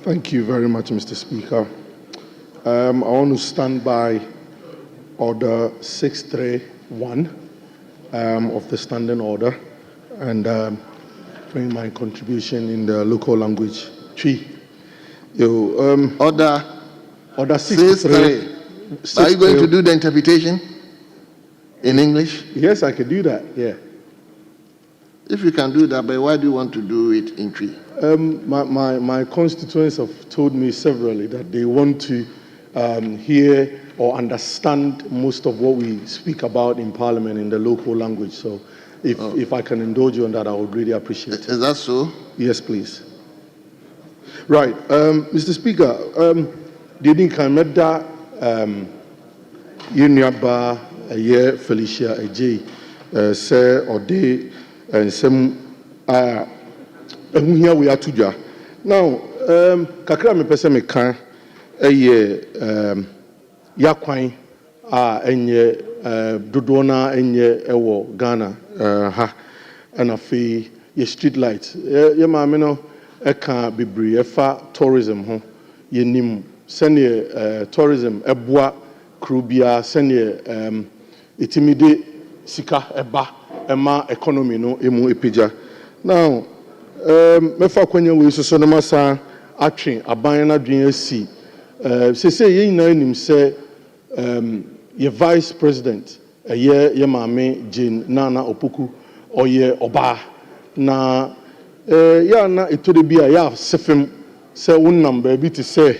Thank you very much, Mr. Speaker. I want to stand by Order 631 of the Standing Order and bring my contribution in the local language. Order 633. Are you going to do the interpretation in English? Yes, I can do that, yeah. If you can do that, but why do you want to do it in Twi? My constituents have told me severally that they want to hear or understand most of what we speak about in Parliament in the local language. So if I can indulge you on that, I would really appreciate it. Is that so? Yes, please. Right. Mr. Speaker, Didin Kameda Yunyaba Aye Felicia Ajay Sir Ode and some here we are to now. Kakra me pese me kan yakwan enye dodona enye ewo Ghana ha and afi ye street light ye maame no eka bebre efa tourism ho ye nim sene tourism eboa krubia sene itimide sika eba ema economy no emu epija now mefa kwanya we so no masa atwe aban na dwen asi se ye nyina nim se ye vice president ye maame Jane Nana Opoku oye oba na ya na etode bia ya sefem se wonnam ba bi te se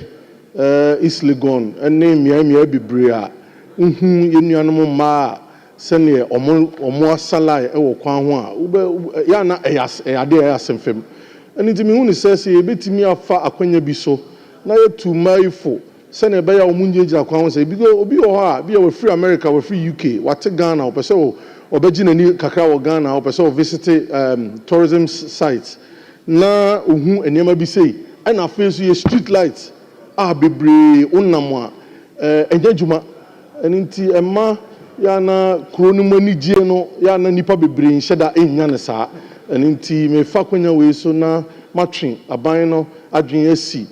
East Legon ene mia bibre a ye nuanom ma sene omo asalai ewo kwan ho a ya na eyade asemfem eni timi hu ni se ebetimi afa akwanya bi so na yetu maifo sene be ya omunjeja kwan ho se bi obi ho a bi we free America we free UK wate Ghana opese obeji nani kakra wo Ghana opese o visit tourism sites na ohu enema bi sei na face ye street lights bebre onam a enjajuma enti emma ya na kronu mani gie no ya na nipa bebre nheda enya ne saa enti me fa kwanya we so na matwe aban no adwen asi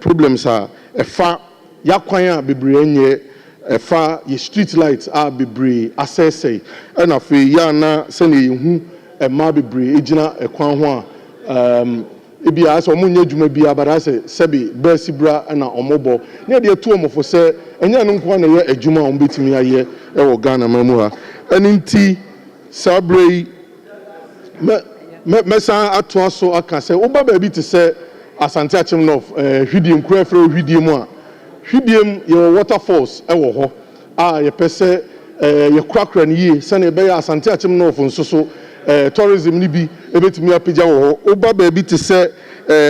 problems a efa yakwan a bebre enye efa ye street lights bebre asese na afi ya na se ne yehu emma bebre egina ekwan ho a ebia ase omunye dwuma bia bara se sebi basibra na omobo ne de etu omofo se enya no nko na ye adwuma o betimi aye e wo Ghana mamu ha aninti sabrei mesa ato aso aka se oba ba bi te se Asante Akyim no hwidiem kura fra hwidiem a hwidiem ye waterfalls e wo ho ye pese ye krakra ne yi se ne be ya Asante Akyim no nso so tourism ni bi ebetimi apagya wo oba ba bi te se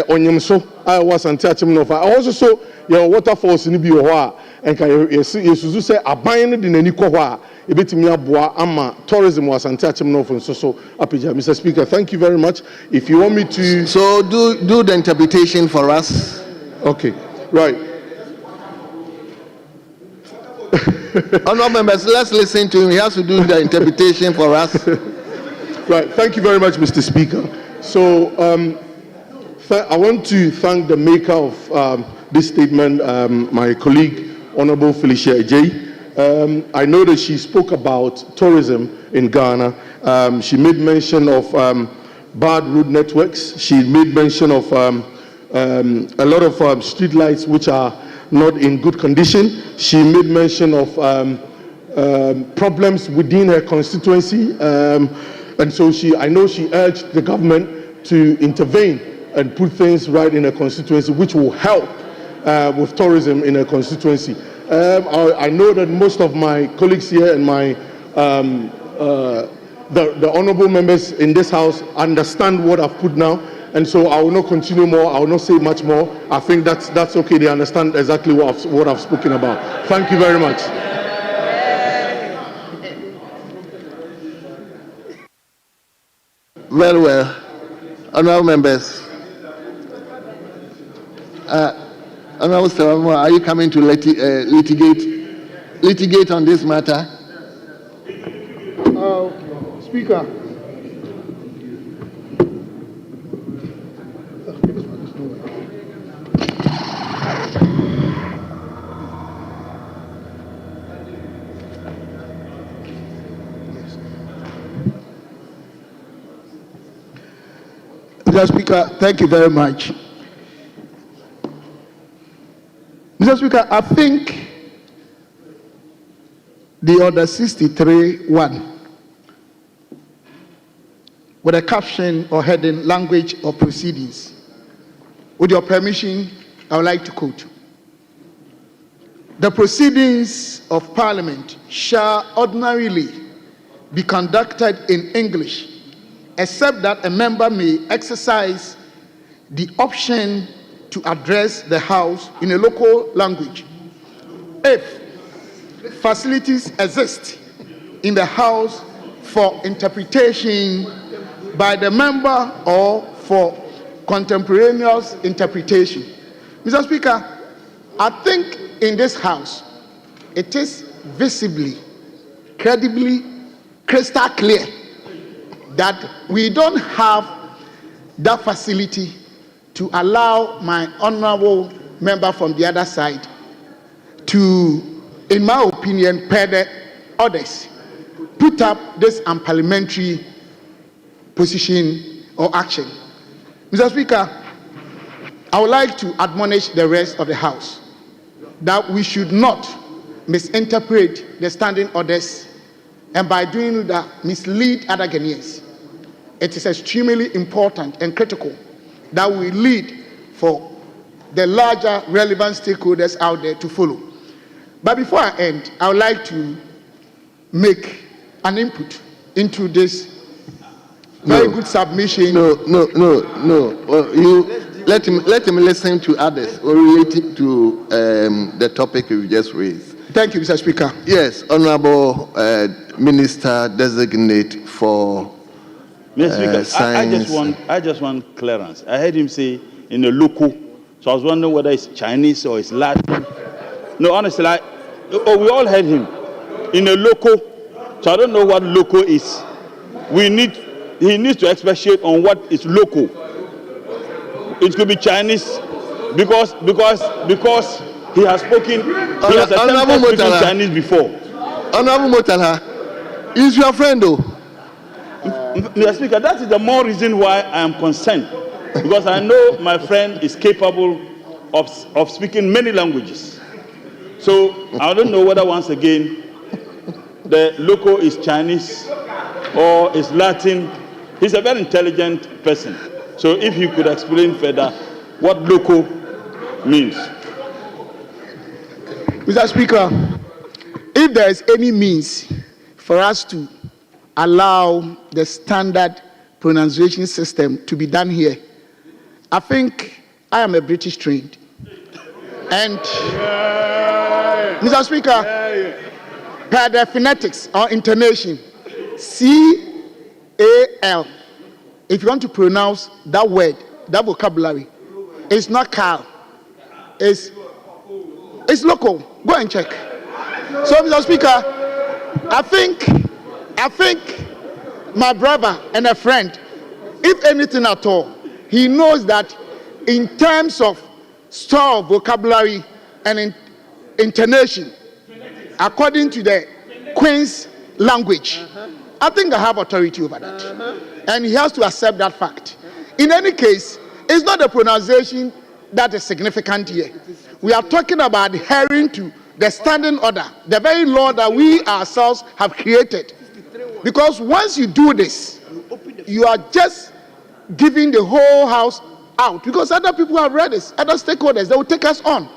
onyemso wa Asante Akyim no fa also so ye waterfalls ni bi wo a enka yesuzu se aban ne de nani kɔ hɔ a ebetimi aboa ama tourism wa Asante Akyim no nso so apagya. Mr. Speaker, thank you very much. If you want me to do the interpretation for us. Okay, right. Honourable members, let's listen to him. He has to do the interpretation for us. Right, thank you very much, Mr. Speaker. So I want to thank the maker of this statement, my colleague, Honorable Felicia Ajay. I know that she spoke about tourism in Ghana. She made mention of bad road networks. She made mention of a lot of street lights which are not in good condition. She made mention of problems within her constituency. And so I know she urged the government to intervene and put things right in her constituency, which will help with tourism in her constituency. I know that most of my colleagues here and my the honourable members in this house understand what I've put now, and so I will not continue more. I will not say much more. I think that's okay. They understand exactly what I've spoken about. Thank you very much. Very well, honourable members. Honourable Stewart, are you coming to litigate on this matter? Speaker. Mr. Speaker, thank you very much. Mr. Speaker, I think the order 63-1 with a caption or heading language or proceedings. With your permission, I would like to quote. The proceedings of Parliament shall ordinarily be conducted in English, except that a member may exercise the option to address the House in a local language if facilities exist in the House for interpretation by the member or for contemporaneous interpretation. Mr. Speaker, I think in this House, it is visibly, credibly, crystal clear that we don't have that facility to allow my honorable member from the other side to, in my opinion, per the orders, put up this unparliamentary position or action. Mr. Speaker, I would like to admonish the rest of the House that we should not misinterpret the standing orders and by doing that mislead other Ghanaians. It is extremely important and critical that we lead for the larger relevant stakeholders out there to follow. But before I end, I would like to make an input into this very good submission. No. You let him listen to others related to the topic you just raised. Thank you, Mr. Speaker. Yes, Honorable Minister Designate for Mr. Speaker, I just want clearance. I heard him say in a local, so I was wondering whether it's Chinese or it's Latin. No, honestly, we all heard him in a local, so I don't know what local is. He needs to expatiate on what is local. It could be Chinese because he has spoken. He has attempted speaking Chinese before. Honorable Motala, he's your friend, though. Mr. Speaker, that is the more reason why I am concerned, because I know my friend is capable of speaking many languages. So I don't know whether once again the local is Chinese or is Latin. He's a very intelligent person. So if he could explain further what local means. Mr. Speaker, if there is any means for us to allow the standard pronunciation system to be done here, I think I am a British trained. And Mr. Speaker, per the phonetics or intonation, C-A-L, if you want to pronounce that word, that vocabulary, it's not Carl, it's local. Go and check. So, Mr. Speaker, I think my brother and a friend, if anything at all, he knows that in terms of store of vocabulary and intonation, according to the Queen's language, I think I have authority over that. And he has to accept that fact. In any case, it's not the pronunciation that is significant here. We are talking about adhering to the standing order, the very law that we ourselves have created. Because once you do this, you are just giving the whole House out. Because other people have read this, other stakeholders, they will take us on.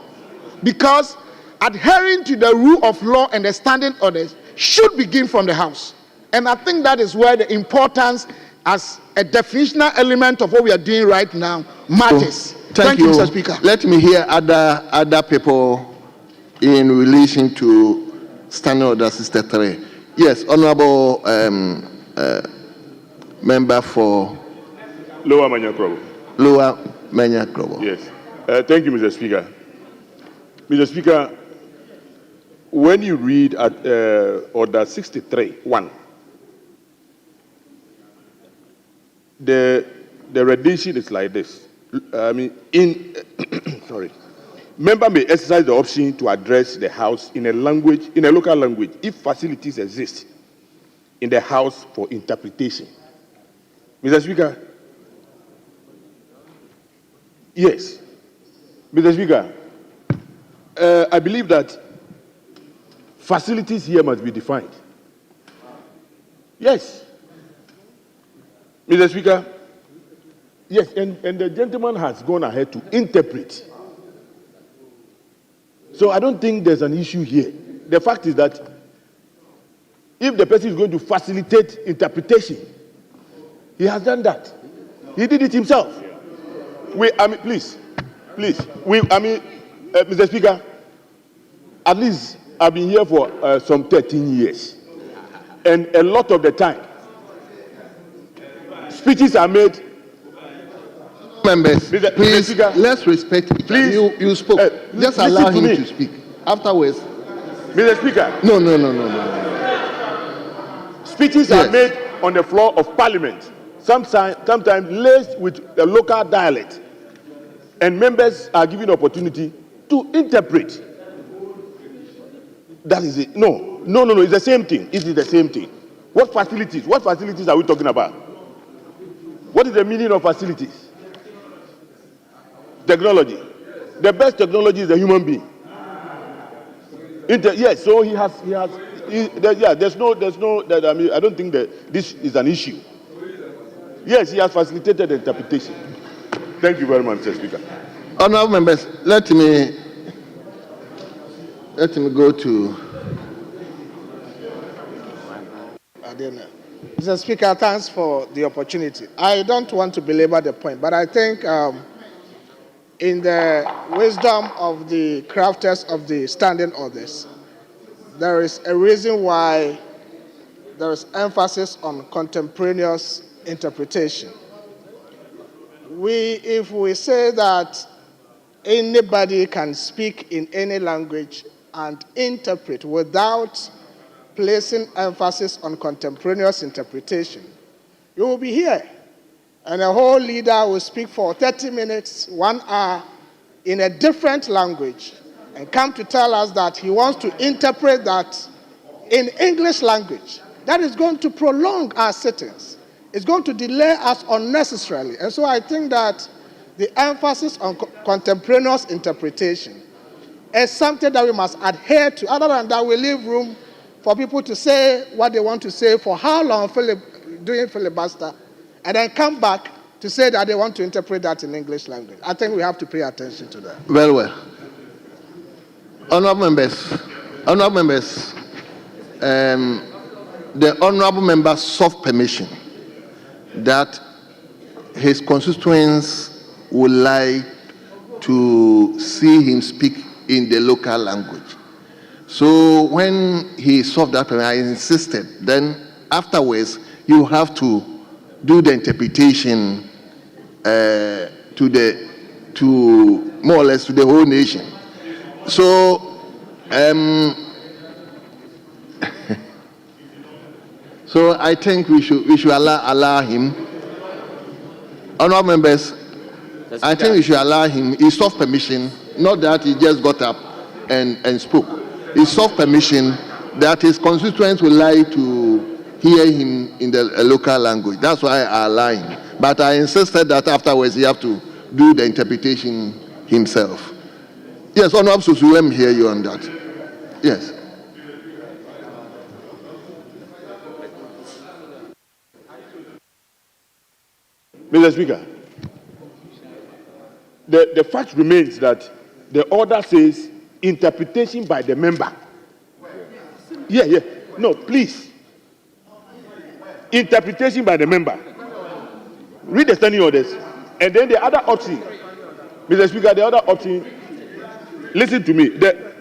Because adhering to the rule of law and the standing orders should begin from the House. And I think that is where the importance as a definitional element of what we are doing right now matters. Thank you, Mr. Speaker. Let me hear other people in relation to Standing Order 63. Yes, Honorable Member for Lower Manyakrobo. Lower Manyakrobo. Yes. Thank you, Mr. Speaker. Mr. Speaker, when you read at Order 63.1, the rendition is like this. Sorry. Member may exercise the option to address the House in a local language, if facilities exist in the House for interpretation. Mr. Speaker, Yes. Mr. Speaker, I believe that facilities here must be defined. Yes. Mr. Speaker, yes, and the gentleman has gone ahead to interpret. So I don't think there's an issue here. The fact is that if the person is going to facilitate interpretation, he has done that. He did it himself. Please, Mr. Speaker, at least I've been here for some 13 years. And a lot of the time, speeches are made. Members, please, Speaker, let's respect each please, other. You spoke. Just allow him to speak. Afterwards. Mr. Speaker. No. Speeches are made on the floor of Parliament, sometimes laced with a local dialect, and members are given opportunity to interpret. That is it. No, it's the same thing. It is the same thing. What facilities? What facilities are we talking about? What is the meaning of facilities? Technology. The best technology is a human being. Yes, so there's no, I don't think that this is an issue. Yes, he has facilitated the interpretation. Thank you very much, Mr. Speaker. Honourable members, let me go to. Mr. Speaker, thanks for the opportunity. I don't want to belabor the point, but I think in the wisdom of the crafters of the standing orders, there is a reason why there is emphasis on contemporaneous interpretation. If we say that anybody can speak in any language and interpret without placing emphasis on contemporaneous interpretation, you will be here, and a whole leader will speak for 30 minutes, 1 hour, in a different language, and come to tell us that he wants to interpret that in English language. That is going to prolong our sittings. It's going to delay us unnecessarily. And so I think that the emphasis on contemporaneous interpretation is something that we must adhere to. Other than that, we leave room for people to say what they want to say for how long, doing filibuster, and then come back to say that they want to interpret that in English language. I think we have to pay attention to that. Very well. Honourable members, the honourable member sought permission that his constituents would like to see him speak in the local language. So when he sought that permission, I insisted. Then afterwards, you have to do the interpretation to more or less to the whole nation. So so I think we should allow him. Honourable members, I think we should allow him. He sought permission, not that he just got up and spoke. He sought permission that his constituents would like to hear him in the local language. That's why I allow him. But I insisted that afterwards he have to do the interpretation himself. Yes, Honourable Susu, let me hear you on that. Yes. Mr. Speaker, the fact remains that the order says interpretation by the member. Yeah. No, please. Interpretation by the member. Read the standing orders. And then the other option, Mr. Speaker, the other option, listen to me. The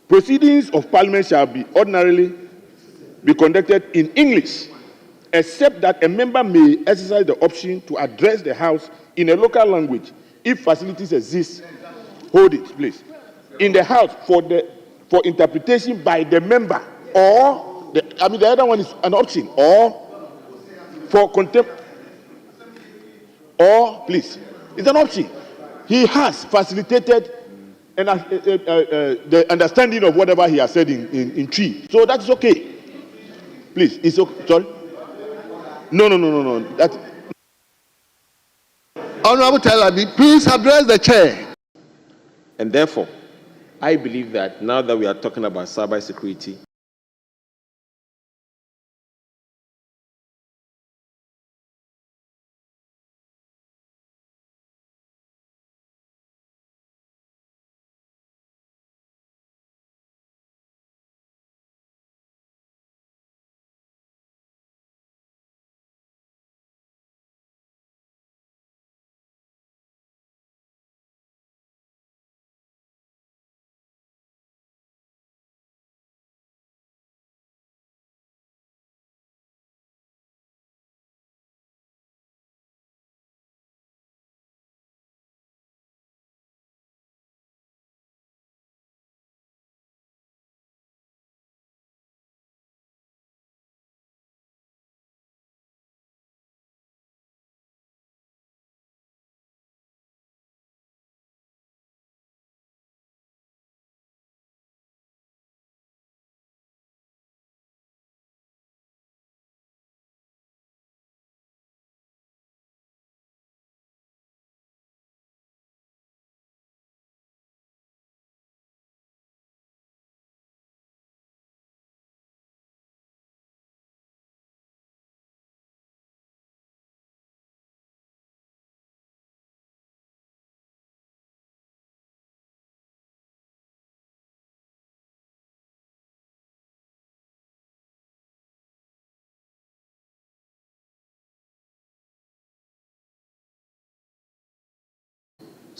proceedings of Parliament shall be ordinarily be conducted in English, except that a member may exercise the option to address the House in a local language if facilities exist. Hold it, please. In the House for interpretation by the member, or the other one is an option, or for contempt, or please, it's an option. He has facilitated the understanding of whatever he has said in tree, so that's okay. Please, it's okay. Sorry. No. Honorable Talabi, please address the chair. And therefore, I believe that now that we are talking about cybersecurity,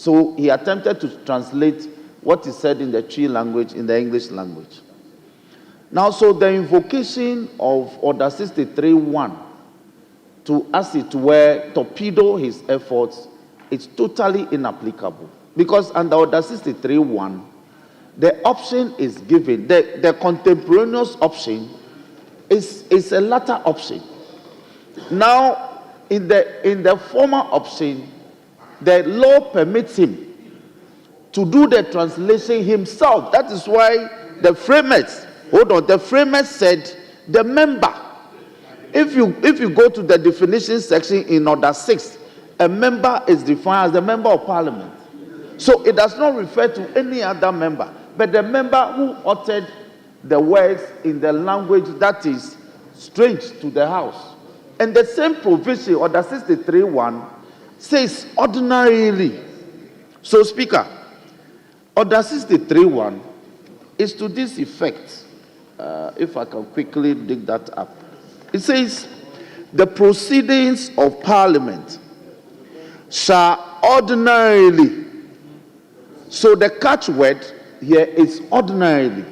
So he attempted to translate what is said in the Twi language in the English language. Now, so the invocation of Order 63.1 to, as it were, torpedo his efforts is totally inapplicable. Because under Order 63.1, the option is given, the contemporaneous option is a latter option. Now, in the former option, the law permits him to do the translation himself. That is why the framers, the framers said the member. If you go to the definition section in Order 6, a member is defined as the member of parliament. So it does not refer to any other member, but the member who uttered the words in the language that is strange to the house. And the same provision, Order 63.1, says ordinarily. So, Speaker, Order 63.1 is to this effect. If I can quickly dig that up. It says, the proceedings of Parliament shall ordinarily. So the catchword here is ordinarily.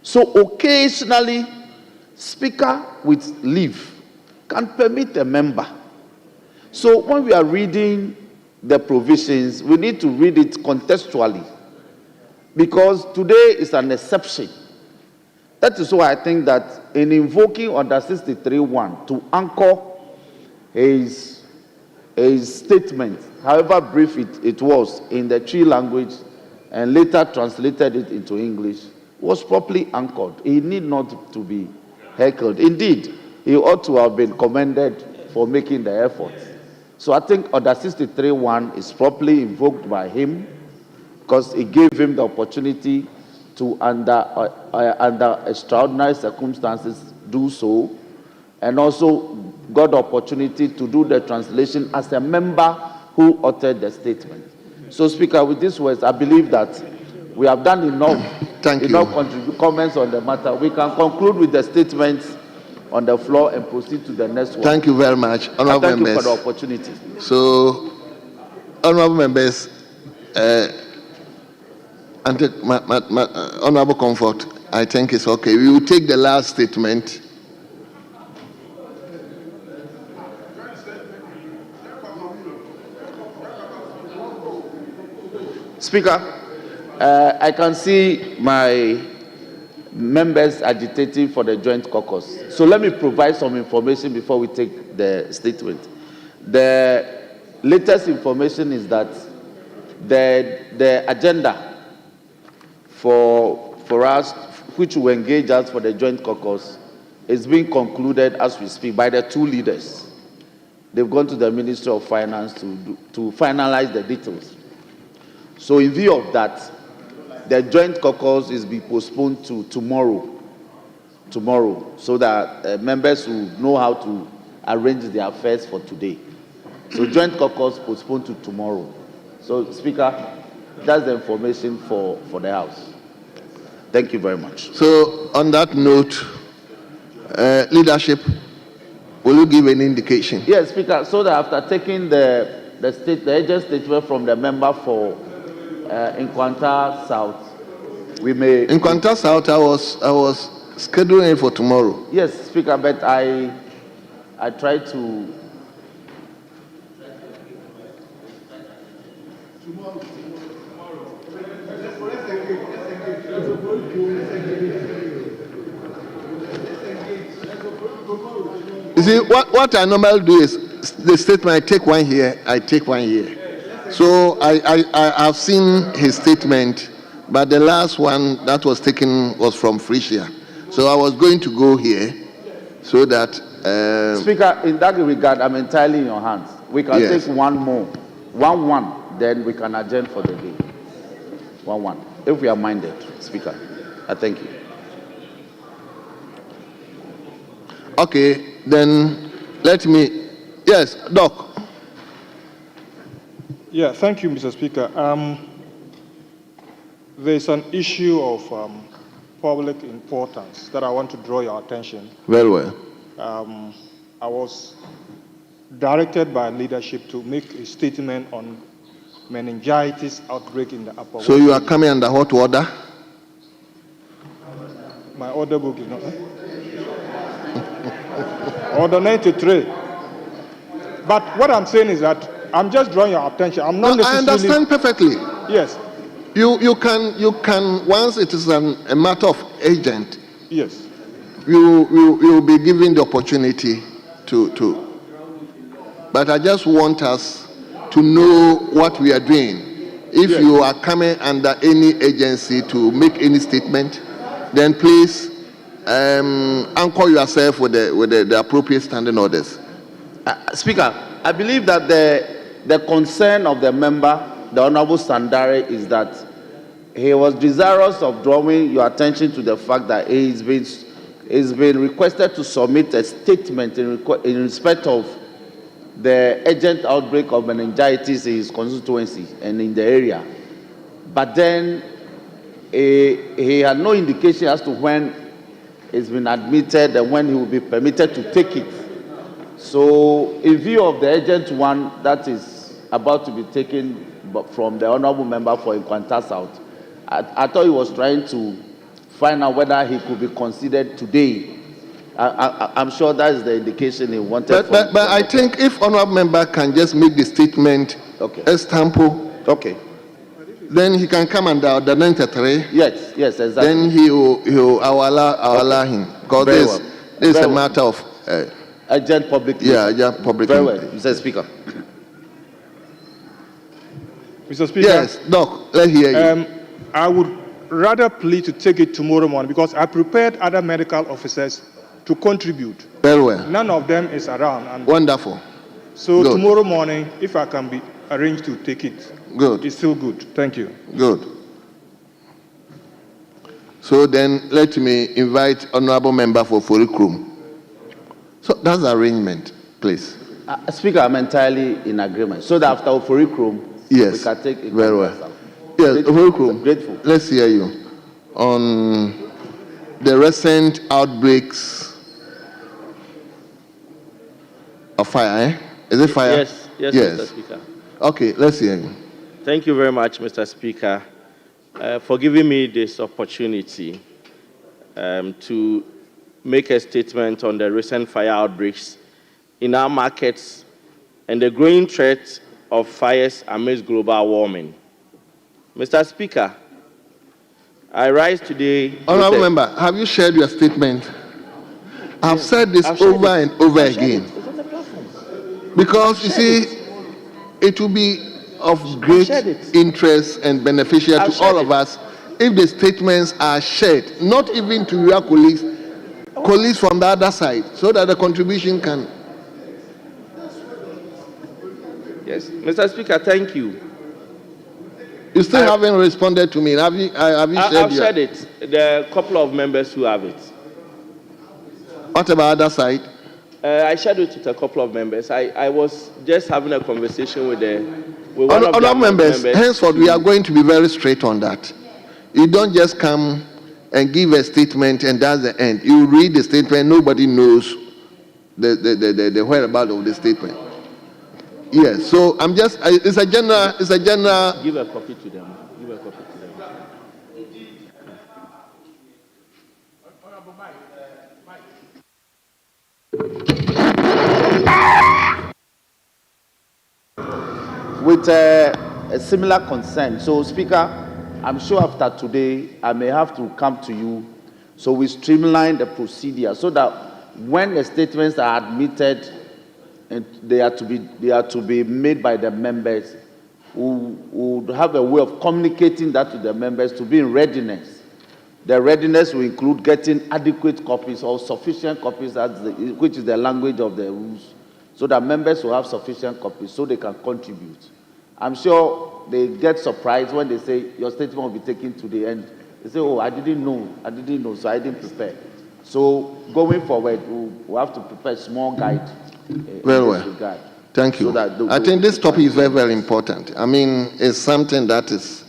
So occasionally, Speaker with leave can permit a member. So when we are reading the provisions, we need to read it contextually, because today is an exception. That is why I think that in invoking Order 63.1 to anchor his statement, however brief it was, in the Twi language and later translated it into English, was properly anchored. He need not to be heckled. Indeed, he ought to have been commended for making the effort. So I think Order 63.1 is properly invoked by him, because it gave him the opportunity to, under extraordinary circumstances, do so, and also got the opportunity to do the translation as a member who uttered the statement. So, Speaker, with these words, I believe that we have done enough comments on the matter. We can conclude with the statements on the floor and proceed to the next one. Thank you very much, honorable members. Thank you for the opportunity. So, honorable members, honorable Comfort, I think it's okay. We will take the last statement. Speaker, I can see my members agitating for the joint caucus. So let me provide some information before we take the statement. The latest information is that the agenda for us, which will engage us for the joint caucus, is being concluded as we speak by the two leaders. they've gone to the Ministry of Finance to finalize the details. So in view of that, the joint caucus is being postponed to tomorrow, so that members will know how to arrange their affairs for today. So joint caucus postponed to tomorrow. So, Speaker, that's the information for the House. Thank you very much. So, on that note, leadership, will you give an indication? Yes, Speaker. So that after taking the agent statement from the member for Inanta South, we may. Inanta South, I was scheduling it for tomorrow. Yes, Speaker, but I tried to. You see, what I normally do is the statement, I take one here, I take one here. So I have seen his statement, but the last one that was taken was from Frisia. So I was going to go here so that... Speaker, in that regard, I'm entirely in your hands. We can take one more. 1-1, then we can adjourn for the day. 1-1. If we are minded, Speaker. I thank you. Okay, then let me... Yes, Doc. Yeah, thank you, Mr. Speaker. There's an issue of public importance that I want to draw your attention. Very well. I was directed by leadership to make a statement on meningitis outbreak in the upper. So you are coming under hot water? My order book is not. Order 93. But what I'm saying is that I'm just drawing your attention. I'm not necessarily. I understand perfectly. Yes. You can once it is a matter of agent. Yes. You will be given the opportunity to. But I just want us to know what we are doing. If you are coming under any agency to make any statement, then please anchor yourself with the appropriate standing orders. Speaker, I believe that the concern of the member, the Honorable Sandare, is that he was desirous of drawing your attention to the fact that he's been requested to submit a statement in respect of the urgent outbreak of meningitis in his constituency and in the area. But then he had no indication as to when it's been admitted and when he will be permitted to take it. So in view of the urgent one that is about to be taken from the Honorable Member for Inanta South, I thought he was trying to find out whether he could be considered today. I'm sure that is the indication he wanted. But I think if Honorable Member can just make the statement example, okay, then he can come under the 93. Yes, exactly. Then I will allow him, because this is a matter of urgent public. Public. Very well, Mr. Speaker. Mr. Speaker. Yes, Doc, let's hear you. I would rather plead to take it tomorrow morning because I prepared other medical officers to contribute. Very well. None of them is around. And wonderful. So good. Tomorrow morning, if I can be arranged to take it, good. It's still good. Thank you. Good. So then let me invite Honorable Member for Forikrum. So that's the arrangement, please. Speaker, I'm entirely in agreement. So that after Forikrum, yes, we can take it. Very well. Yes, Forikrum, grateful. Let's hear you on the recent outbreaks of fire. Is it fire? Yes, Mr. Speaker. Okay, let's hear you. Thank you very much, Mr. Speaker, for giving me this opportunity to make a statement on the recent fire outbreaks in our markets and the growing threat of fires amidst global warming. Mr. Speaker, I rise today... Honorable Member, have you shared your statement? I've said this over and over again. Because, you see, it will be of great interest and beneficial to all of us if the statements are shared, not even to your colleagues from the other side, so that the contribution can... Yes, Mr. Speaker, thank you. You still haven't responded to me. Have you I've shared it. There are a couple of members who have it. What about the other side? I shared it with a couple of members. I was just having a conversation with one of the members. Henceforth, we are going to be very straight on that. You don't just come and give a statement and that's the end. You read the statement, nobody knows the whereabouts of the statement. Yes, so I'm just, it's a general. Give a copy to them. Give a copy to them. With a similar concern. So, Speaker, I'm sure after today, I may have to come to you. So we streamline the procedure so that when the statements are admitted, and they are to be made by the members, who would have a way of communicating that to the members to be in readiness. The readiness will include getting adequate copies or sufficient copies, which is the language of the rules, so that members will have sufficient copies so they can contribute. I'm sure they get surprised when they say your statement will be taken today, and they say, oh, I didn't know, so I didn't prepare. So going forward, we'll have to prepare a small guide. Very well. Thank you. So I think this topic is very, very important. I mean, it's something that is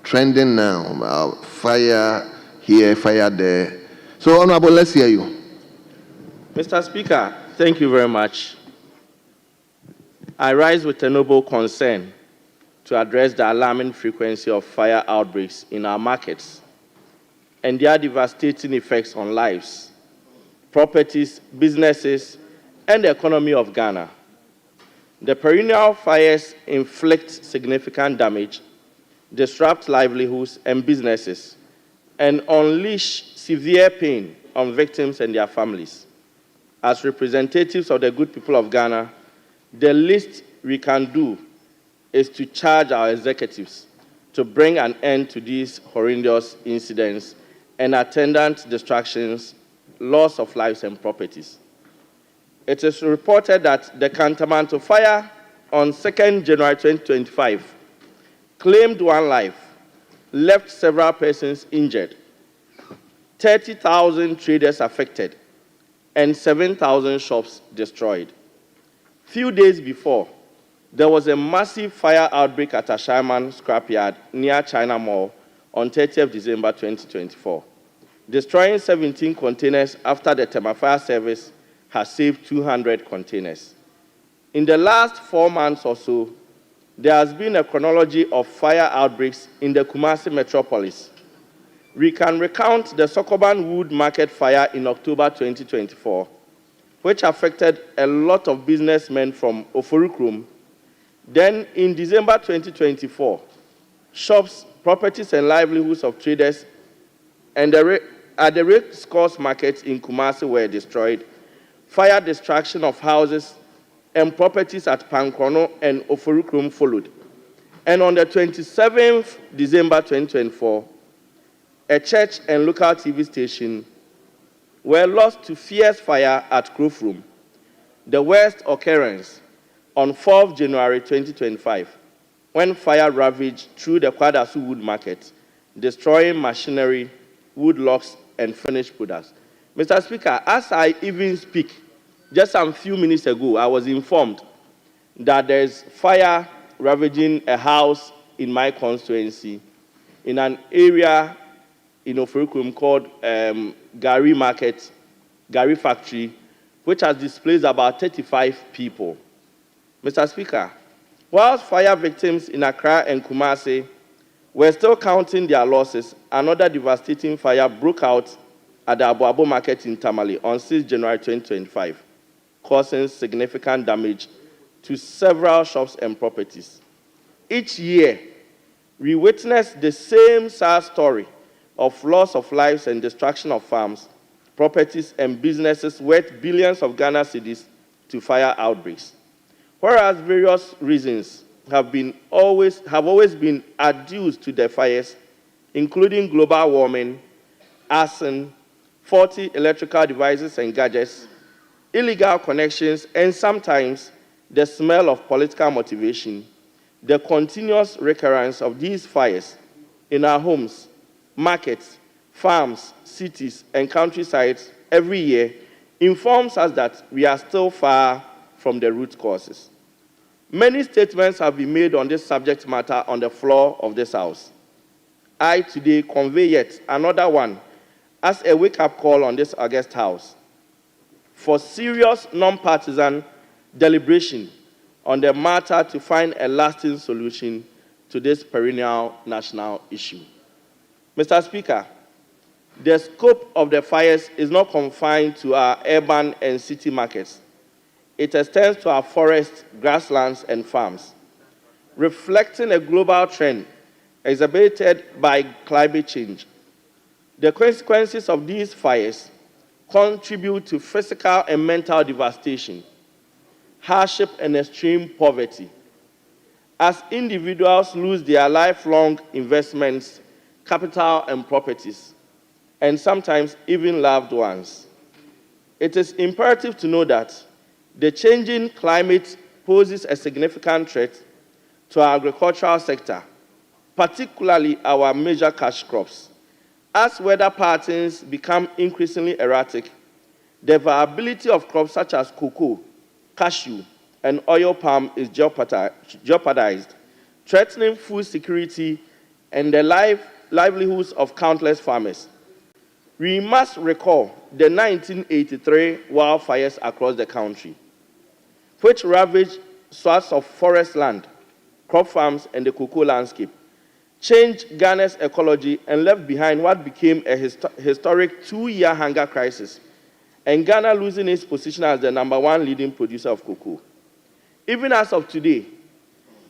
trending now. Fire here, fire there. So, Honorable, let's hear you. Mr. Speaker, thank you very much. I rise with a noble concern to address the alarming frequency of fire outbreaks in our markets and their devastating effects on lives, properties, businesses, and the economy of Ghana. The perennial fires inflict significant damage, disrupt livelihoods and businesses, and unleash severe pain on victims and their families. As representatives of the good people of Ghana, the least we can do is to charge our executives to bring an end to these horrendous incidents and attendant distractions, loss of lives and properties. It is reported that the Kantamanto fire on 2nd January 2025 claimed one life, left several persons injured, 30,000 traders affected, and 7,000 shops destroyed. Few days before, there was a massive fire outbreak at Ashaiman scrapyard near China Mall on 30th December 2024. Destroying 17 containers after the Tema Fire Service has saved 200 containers. In the last 4 months or so, there has been a chronology of fire outbreaks in the Kumasi metropolis. We can recount the Sokoban Wood Market fire in October 2024, which affected a lot of businessmen from Oforukrum. Then in December 2024, shops, properties, and livelihoods of traders and at the race course markets in Kumasi were destroyed. Fire destruction of houses and properties at Pankrono and Oforukrum followed. And on the 27th December 2024, a church and local TV station were lost to fierce fire at Krofrum. The worst occurrence on 4th January 2025, when fire ravaged through the Kwadasu Wood Market, destroying machinery, wood logs, and finished products. Mr. Speaker, as I even speak, just a few minutes ago, I was informed that there's fire ravaging a house in my constituency in an area in Oforukrum called Gari Market, Gari Factory, which has displaced about 35 people. Mr. Speaker, whilst fire victims in Accra and Kumasi were still counting their losses, another devastating fire broke out at the Aboabo Market in Tamale on 6 January 2025, causing significant damage to several shops and properties. Each year, we witness the same sad story of loss of lives and destruction of farms, properties, and businesses worth billions of Ghana cedis to fire outbreaks. Whereas various reasons have always been adduced to the fires, including global warming, arson, faulty electrical devices and gadgets, illegal connections, and sometimes the smell of political motivation, the continuous recurrence of these fires in our homes, markets, farms, cities, and countrysides every year informs us that we are still far from the root causes. Many statements have been made on this subject matter on the floor of this House. I today convey yet another one as a wake-up call on this August House for serious non-partisan deliberation on the matter to find a lasting solution to this perennial national issue. Mr. Speaker, the scope of the fires is not confined to our urban and city markets. It extends to our forests, grasslands, and farms, reflecting a global trend exacerbated by climate change. The consequences of these fires contribute to physical and mental devastation, hardship, and extreme poverty, as individuals lose their lifelong investments, capital, and properties, and sometimes even loved ones. It is imperative to know that the changing climate poses a significant threat to our agricultural sector, particularly our major cash crops. As weather patterns become increasingly erratic, the viability of crops such as cocoa, cashew, and oil palm is jeopardized, threatening food security and the livelihoods of countless farmers. We must recall the 1983 wildfires across the country, which ravaged swaths of forest land, crop farms, and the cocoa landscape, changed Ghana's ecology, and left behind what became a historic 2-year hunger crisis, and Ghana losing its position as the #1 leading producer of cocoa. Even as of today,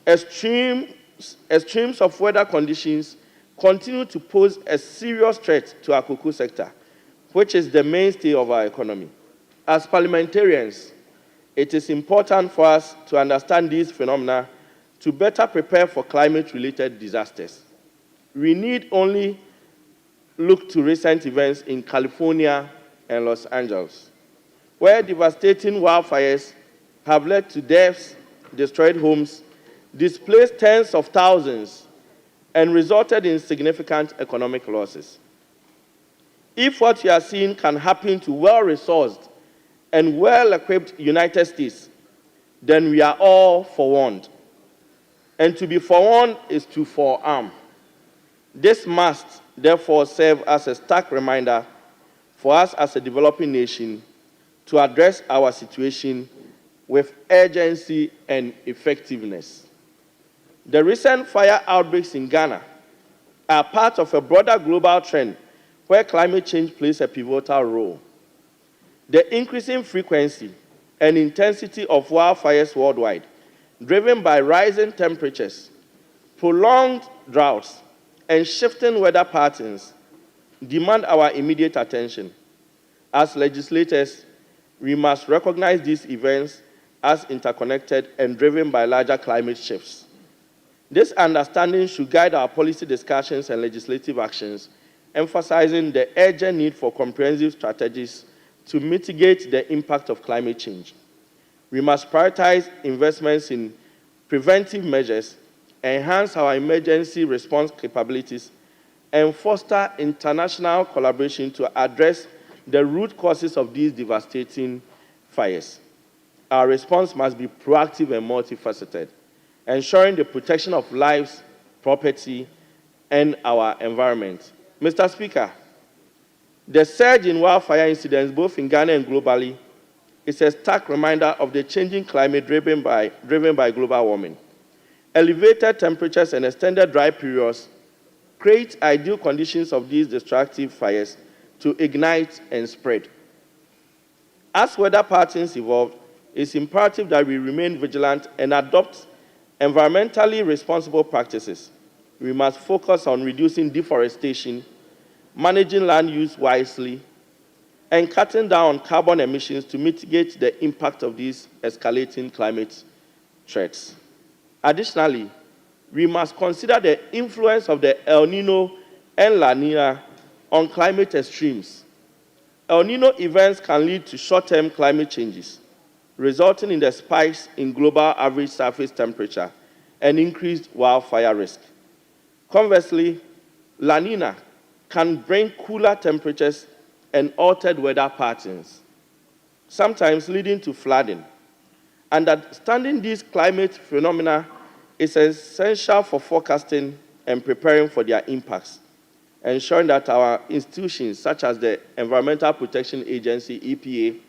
extremes of weather conditions continue to pose a serious threat to our cocoa sector, which is the mainstay of our economy. As parliamentarians, it is important for us to understand these phenomena to better prepare for climate-related disasters. We need only look to recent events in California and Los Angeles, where devastating wildfires have led to deaths, destroyed homes, displaced tens of thousands, and resulted in significant economic losses. If what we are seeing can happen to well-resourced and well-equipped United States, then we are all forewarned. And to be forewarned is to forearm. This must, therefore, serve as a stark reminder for us as a developing nation to address our situation with urgency and effectiveness. The recent fire outbreaks in Ghana are part of a broader global trend where climate change plays a pivotal role. The increasing frequency and intensity of wildfires worldwide, driven by rising temperatures, prolonged droughts, and shifting weather patterns, demand our immediate attention. As legislators, we must recognize these events as interconnected and driven by larger climate shifts. This understanding should guide our policy discussions and legislative actions, emphasizing the urgent need for comprehensive strategies to mitigate the impact of climate change. We must prioritize investments in preventive measures, enhance our emergency response capabilities, and foster international collaboration to address the root causes of these devastating fires. Our response must be proactive and multifaceted, ensuring the protection of lives, property, and our environment. Mr. Speaker, the surge in wildfire incidents, both in Ghana and globally, is a stark reminder of the changing climate driven by global warming. Elevated temperatures and extended dry periods create ideal conditions of these destructive fires to ignite and spread. As weather patterns evolve, it's imperative that we remain vigilant and adopt environmentally responsible practices. We must focus on reducing deforestation, managing land use wisely, and cutting down on carbon emissions to mitigate the impact of these escalating climate threats. Additionally, we must consider the influence of the El Nino and La Nina on climate extremes. El Nino events can lead to short-term climate changes, resulting in the spikes in global average surface temperature and increased wildfire risk. Conversely, La Nina can bring cooler temperatures and altered weather patterns, sometimes leading to flooding. Understanding these climate phenomena is essential for forecasting and preparing for their impacts, ensuring that our institutions, such as the Environmental Protection Agency, EPA,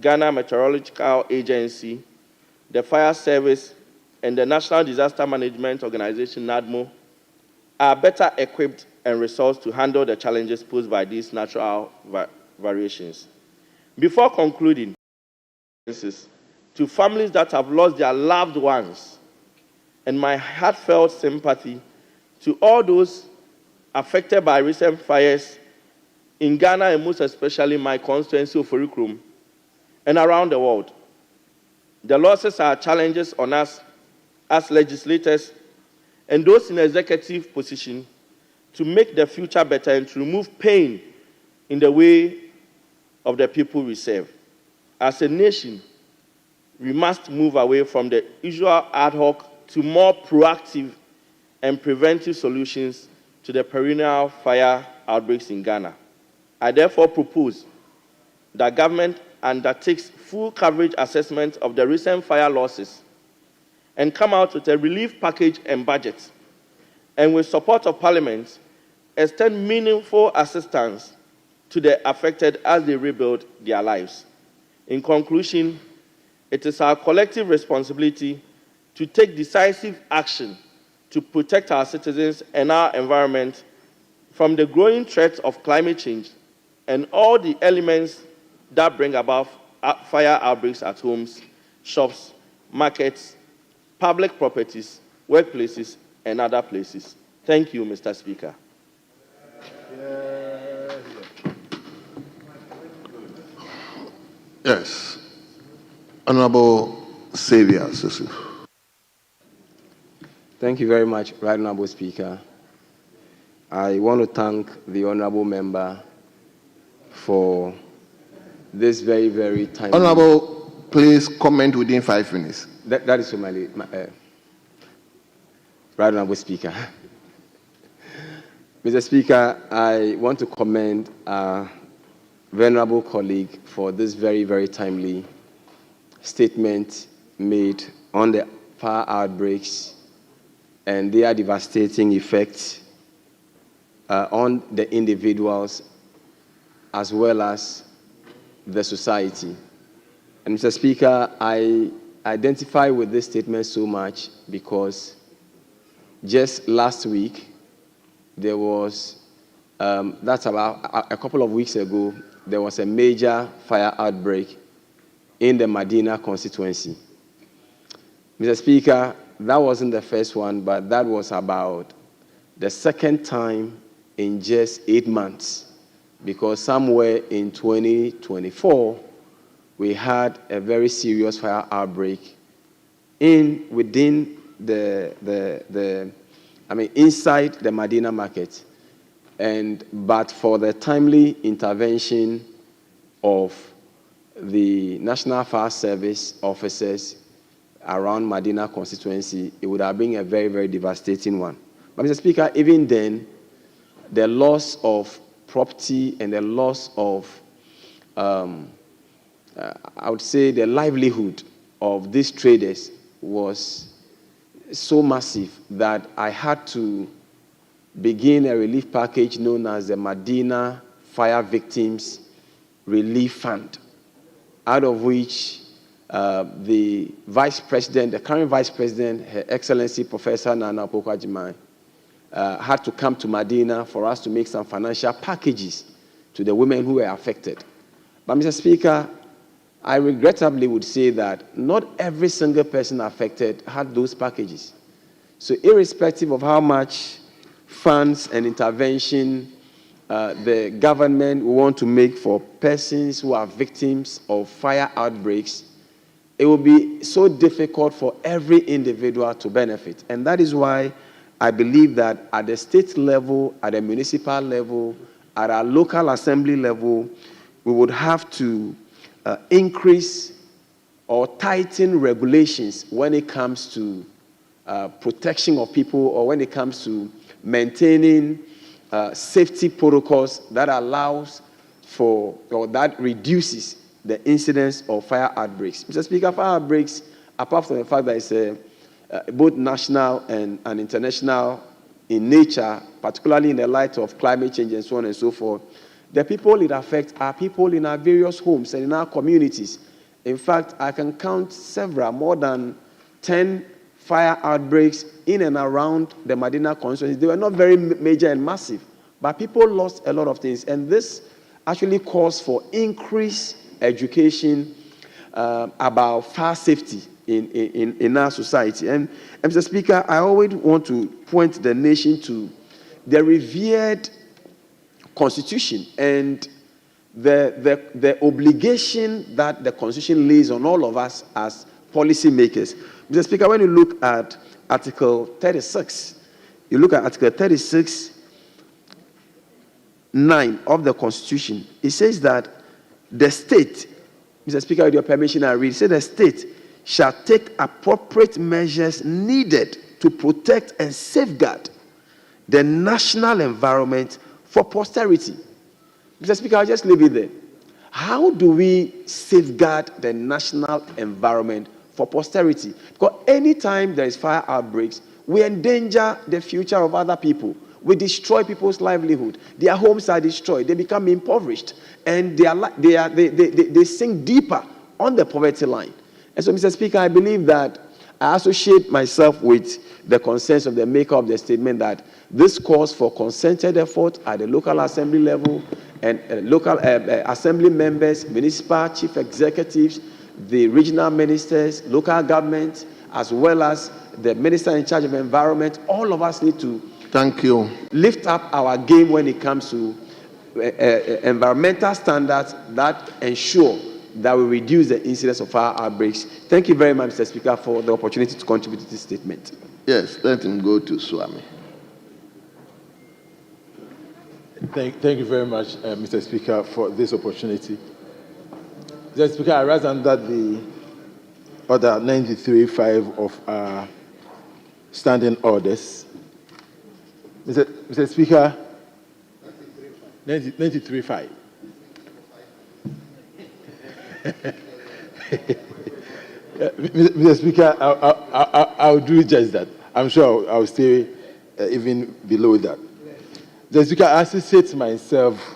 Ghana Meteorological Agency, the Fire Service, and the National Disaster Management Organization, NADMO, are better equipped and resourced to handle the challenges posed by these natural variations. Before concluding, to families that have lost their loved ones, and my heartfelt sympathy to all those affected by recent fires in Ghana and most especially my constituency of Orikrum and around the world. The losses are challenges on us as legislators and those in executive position to make the future better and to remove pain in the way of the people we serve. As a nation, we must move away from the usual ad hoc to more proactive and preventive solutions to the perennial fire outbreaks in Ghana. I therefore propose that government undertakes full coverage assessment of the recent fire losses and come out with a relief package and budget, and with support of Parliament, extend meaningful assistance to the affected as they rebuild their lives. In conclusion, it is our collective responsibility to take decisive action to protect our citizens and our environment from the growing threat of climate change and all the elements that bring about fire outbreaks at homes, shops, markets, public properties, workplaces, and other places. Thank you, Mr. Speaker. Yes. Honorable Xavier Susu. Thank you very much, Right Honorable Speaker. I want to thank the Honorable Member for this very, very timely... Honorable, please comment within 5 minutes. That is for my Right Honorable Speaker. Mr. Speaker, I want to commend our venerable colleague for this very, very timely statement made on the fire outbreaks and their devastating effects on the individuals as well as the society. And Mr. Speaker, I identify with this statement so much because just last week, there was, that's about a couple of weeks ago, there was a major fire outbreak in the Medina constituency. Mr. Speaker, that wasn't the first one, but that was about the second time in just 8 months, because somewhere in 2024, we had a very serious fire outbreak within inside the Medina market. But for the timely intervention of the National Fire Service officers around Medina constituency, it would have been a very, very devastating one. But Mr. Speaker, even then, the loss of property and the loss of, I would say, the livelihood of these traders was so massive that I had to begin a relief package known as the Medina Fire Victims Relief Fund, out of which the Vice President, the current Vice President, Her Excellency Professor Nana Akufo-Addo, had to come to Medina for us to make some financial packages to the women who were affected. But Mr. Speaker, I regrettably would say that not every single person affected had those packages. So irrespective of how much funds and intervention the government will want to make for persons who are victims of fire outbreaks, it will be so difficult for every individual to benefit. And that is why I believe that at the state level, at the municipal level, at our local assembly level, we would have to increase or tighten regulations when it comes to protection of people, or when it comes to maintaining safety protocols that allows for, or that reduces the incidence of fire outbreaks. Mr. Speaker, fire outbreaks, apart from the fact that it's both national and international in nature, particularly in the light of climate change and so on and so forth, the people it affects are people in our various homes and in our communities. In fact, I can count several, more than 10 fire outbreaks in and around the Medina constituency. They were not very major and massive, but people lost a lot of things. And this actually calls for increased education about fire safety in our society. And Mr. Speaker, I always want to point the nation to the revered Constitution and the obligation that the Constitution lays on all of us as policymakers. Mr. Speaker, when you look at Article 36, you look at Article 36(9) of the Constitution, it says that the state, Mr. Speaker, with your permission, I read, it says the state shall take appropriate measures needed to protect and safeguard the national environment for posterity. Mr. Speaker, I'll just leave it there. How do we safeguard the national environment for posterity? Because anytime there is fire outbreaks, we endanger the future of other people. We destroy people's livelihood. Their homes are destroyed. They become impoverished, and they sink deeper on the poverty line. And so, Mr. Speaker, I believe that I associate myself with the concerns of the maker of the statement that this calls for concerted effort at the local assembly level and local assembly members, municipal chief executives, the regional ministers, local government, as well as the minister in charge of environment. All of us need to lift up our game when it comes to environmental standards that ensure that we reduce the incidence of fire outbreaks. Thank you very much, Mr. Speaker, for the opportunity to contribute to this statement. Yes, let him go to Swami. Thank you very much, Mr. Speaker, for this opportunity. Mr. Speaker, I rise under the Order 93.5 of our standing orders. Mr. Speaker, 93.5. Mr. Speaker, I'll do just that. I'm sure I'll stay even below that. Mr. Speaker, I associate myself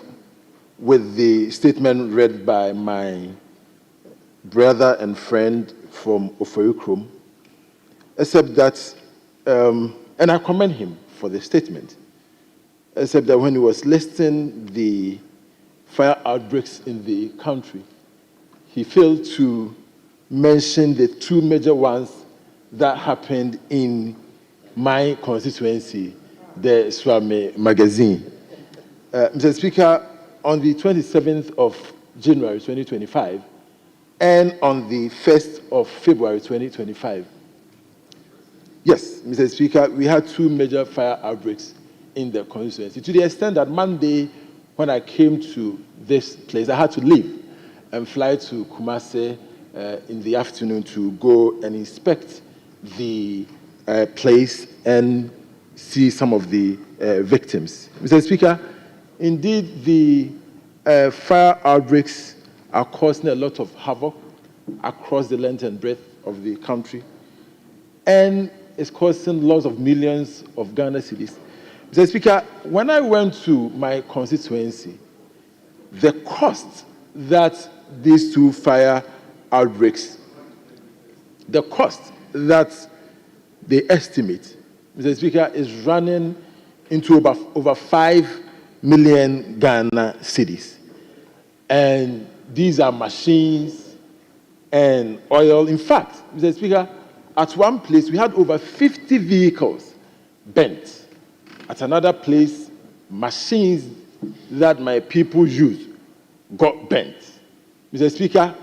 with the statement read by my brother and friend from Ofoyukrom, except that, and I commend him for the statement, except that when he was listing the fire outbreaks in the country, he failed to mention the two major ones that happened in my constituency, the Swami magazine. Mr. Speaker, on the 27th of January 2025 and on the 1st of February 2025, yes, Mr. Speaker, we had two major fire outbreaks in the constituency, to the extent that Monday, when I came to this place, I had to leave and fly to Kumasi in the afternoon to go and inspect the place and see some of the victims. Mr. Speaker, indeed, the fire outbreaks are causing a lot of havoc across the length and breadth of the country, and it's causing loss of millions of Ghana cedis. Mr. Speaker, when I went to my constituency, the cost that these two fire outbreaks, the cost that they estimate, Mr. Speaker, is running into over 5 million Ghana cedis. And these are machines and oil. In fact, Mr. Speaker, at one place, we had over 50 vehicles bent. At another place, machines that my people use got bent. Mr. Speaker,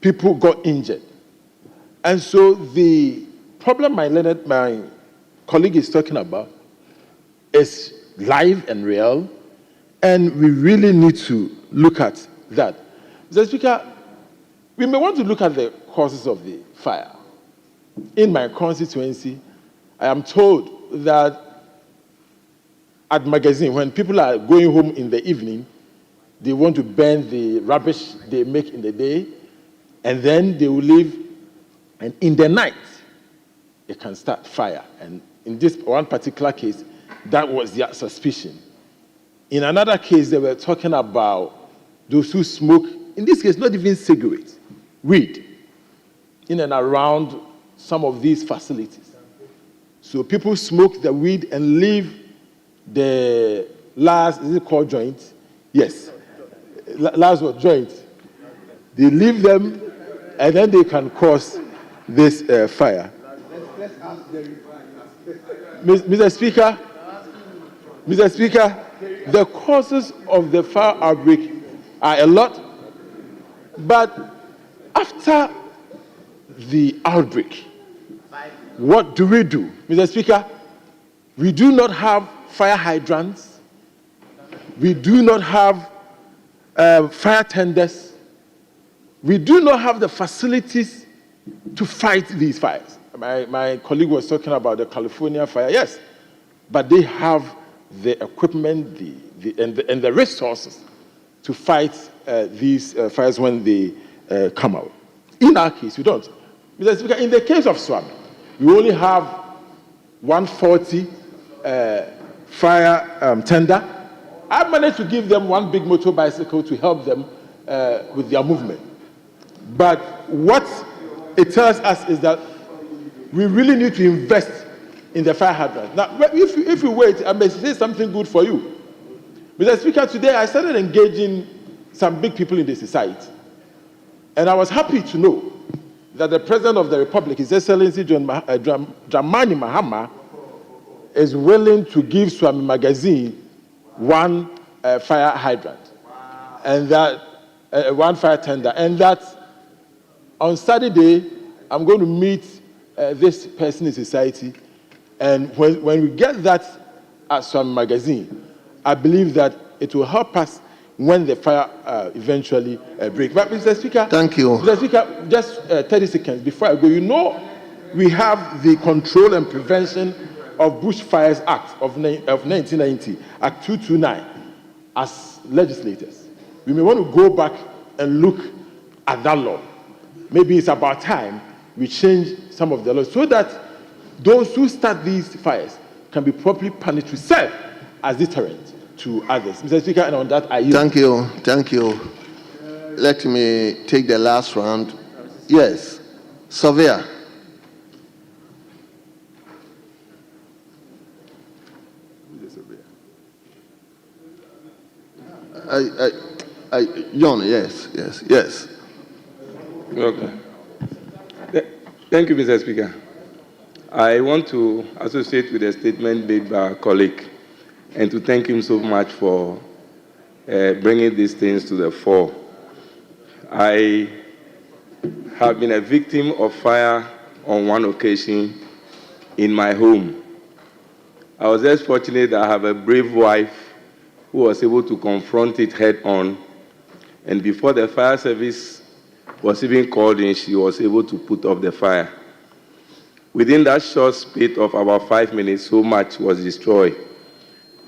people got injured. And so the problem my colleague is talking about is live and real, and we really need to look at that. Mr. Speaker, we may want to look at the causes of the fire. In my constituency, I am told that at magazine, when people are going home in the evening, they want to burn the rubbish they make in the day, and then they will leave, and in the night, it can start fire. And in this one particular case, that was their suspicion. In another case, they were talking about those who smoke, in this case, not even cigarettes, weed, in and around some of these facilities. So people smoke the weed and leave the last, is it called joint? Yes. Last word, joint. They leave them, and then they can cause this fire. Mr. Speaker, the causes of the fire outbreak are a lot, but after the outbreak, what do we do? Mr. Speaker, we do not have fire hydrants, we do not have fire tenders, we do not have the facilities to fight these fires. My colleague was talking about the California fire, yes, but they have the equipment and the resources to fight these fires when they come out. In our case, we don't. Mr. Speaker, in the case of Swami, we only have 140 fire tender. I managed to give them one big motor bicycle to help them with their movement. But what it tells us is that we really need to invest in the fire hydrant. Now, if you wait, I may say something good for you. Mr. Speaker, today I started engaging some big people in the society. And I was happy to know that the President of the Republic, His Excellency Dramani Mahama, is willing to give Swami Magazine one fire hydrant, and that one fire tender, and that on Saturday I'm going to meet this person in society, and when we get that at Swami Magazine, I believe that it will help us when the fire eventually breaks. But Mr. Speaker, thank you. Mr. Speaker, just 30 seconds before I go. You know, we have the Control and Prevention of Bushfires Act of 1990, Act 229, as legislators. We may want to go back and look at that law. Maybe it's about time we change some of the laws so that those who start these fires can be properly punished to serve as deterrent to others. Mr. Speaker, and on that I yield. Thank you. Let me take the last round. Yes, Surveyor. John, yes. Okay. Thank you, Mr. Speaker. I want to associate with a statement made by our colleague and to thank him so much for bringing these things to the fore. I have been a victim of fire on one occasion in my home. I was just fortunate that I have a brave wife who was able to confront it head on, and before the fire service was even called in, she was able to put off the fire. Within that short spate of about 5 minutes, so much was destroyed.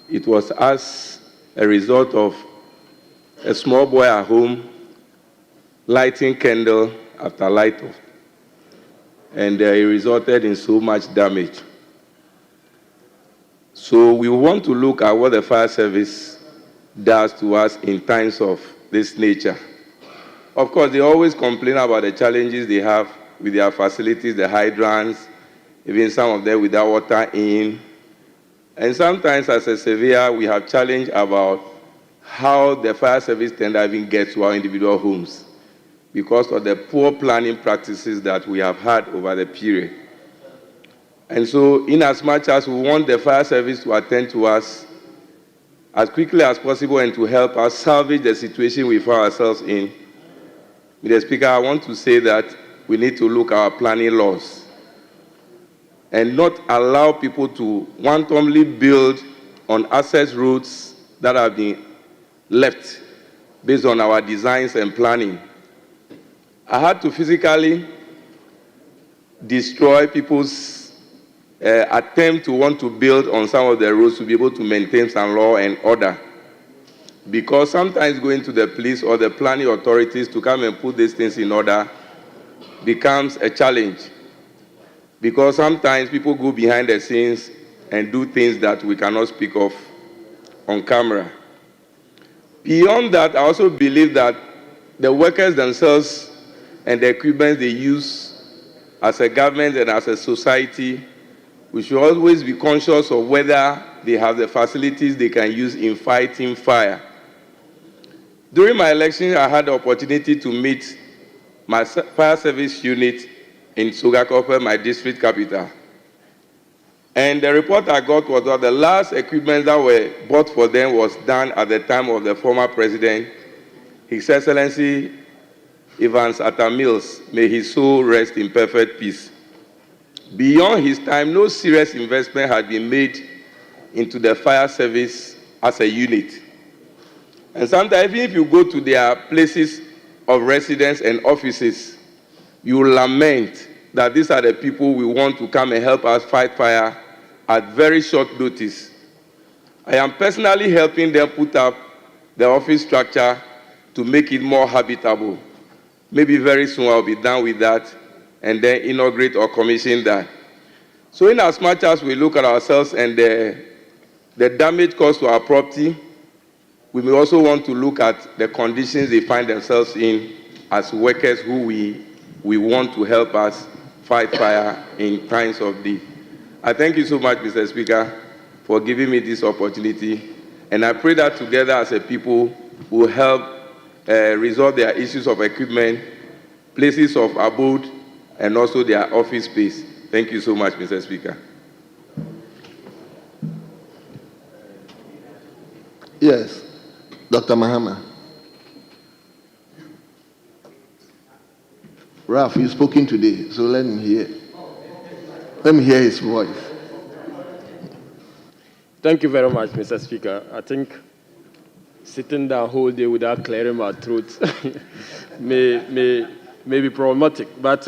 It was as a result of a small boy at home lighting candle after light off, and it resulted in so much damage. So we want to look at what the fire service does to us in times of this nature. Of course, they always complain about the challenges they have with their facilities, the hydrants, even some of them without water in. And sometimes as a surveyor, we have challenged about how the fire service tender even gets to our individual homes because of the poor planning practices that we have had over the period. And so, in as much as we want the fire service to attend to us as quickly as possible and to help us salvage the situation we find ourselves in, Mr. Speaker, I want to say that we need to look at our planning laws and not allow people to wantonly build on access roads that have been left based on our designs and planning. I had to physically destroy people's attempt to want to build on some of the roads to be able to maintain some law and order. Because sometimes going to the police or the planning authorities to come and put these things in order becomes a challenge. Because sometimes people go behind the scenes and do things that we cannot speak of on camera. Beyond that, I also believe that the workers themselves and the equipment they use as a government and as a society, we should always be conscious of whether they have the facilities they can use in fighting fire. During my election, I had the opportunity to meet my fire service unit in Sogakope, my district capital. And the report I got was that the last equipment that were bought for them was done at the time of the former president, His Excellency Evans Atta Mills. May his soul rest in perfect peace. Beyond his time, no serious investment had been made into the fire service as a unit. And sometimes, even if you go to their places of residence and offices, you lament that these are the people we want to come and help us fight fire at very short notice. I am personally helping them put up the office structure to make it more habitable. Maybe very soon I'll be done with that and then inaugurate or commission that. So in as much as we look at ourselves and the damage caused to our property, we may also want to look at the conditions they find themselves in as workers who we want to help us fight fire in times of need. I thank you so much, Mr. Speaker, for giving me this opportunity. And I pray that together as a people will help resolve their issues of equipment, places of abode, and also their office space. Thank you so much, Mr. Speaker. Yes. Dr. Mahama. Ralph, you've spoken today, so let me hear his voice. Thank you very much, Mr. Speaker. I think sitting down whole day without clearing my throat may be problematic. But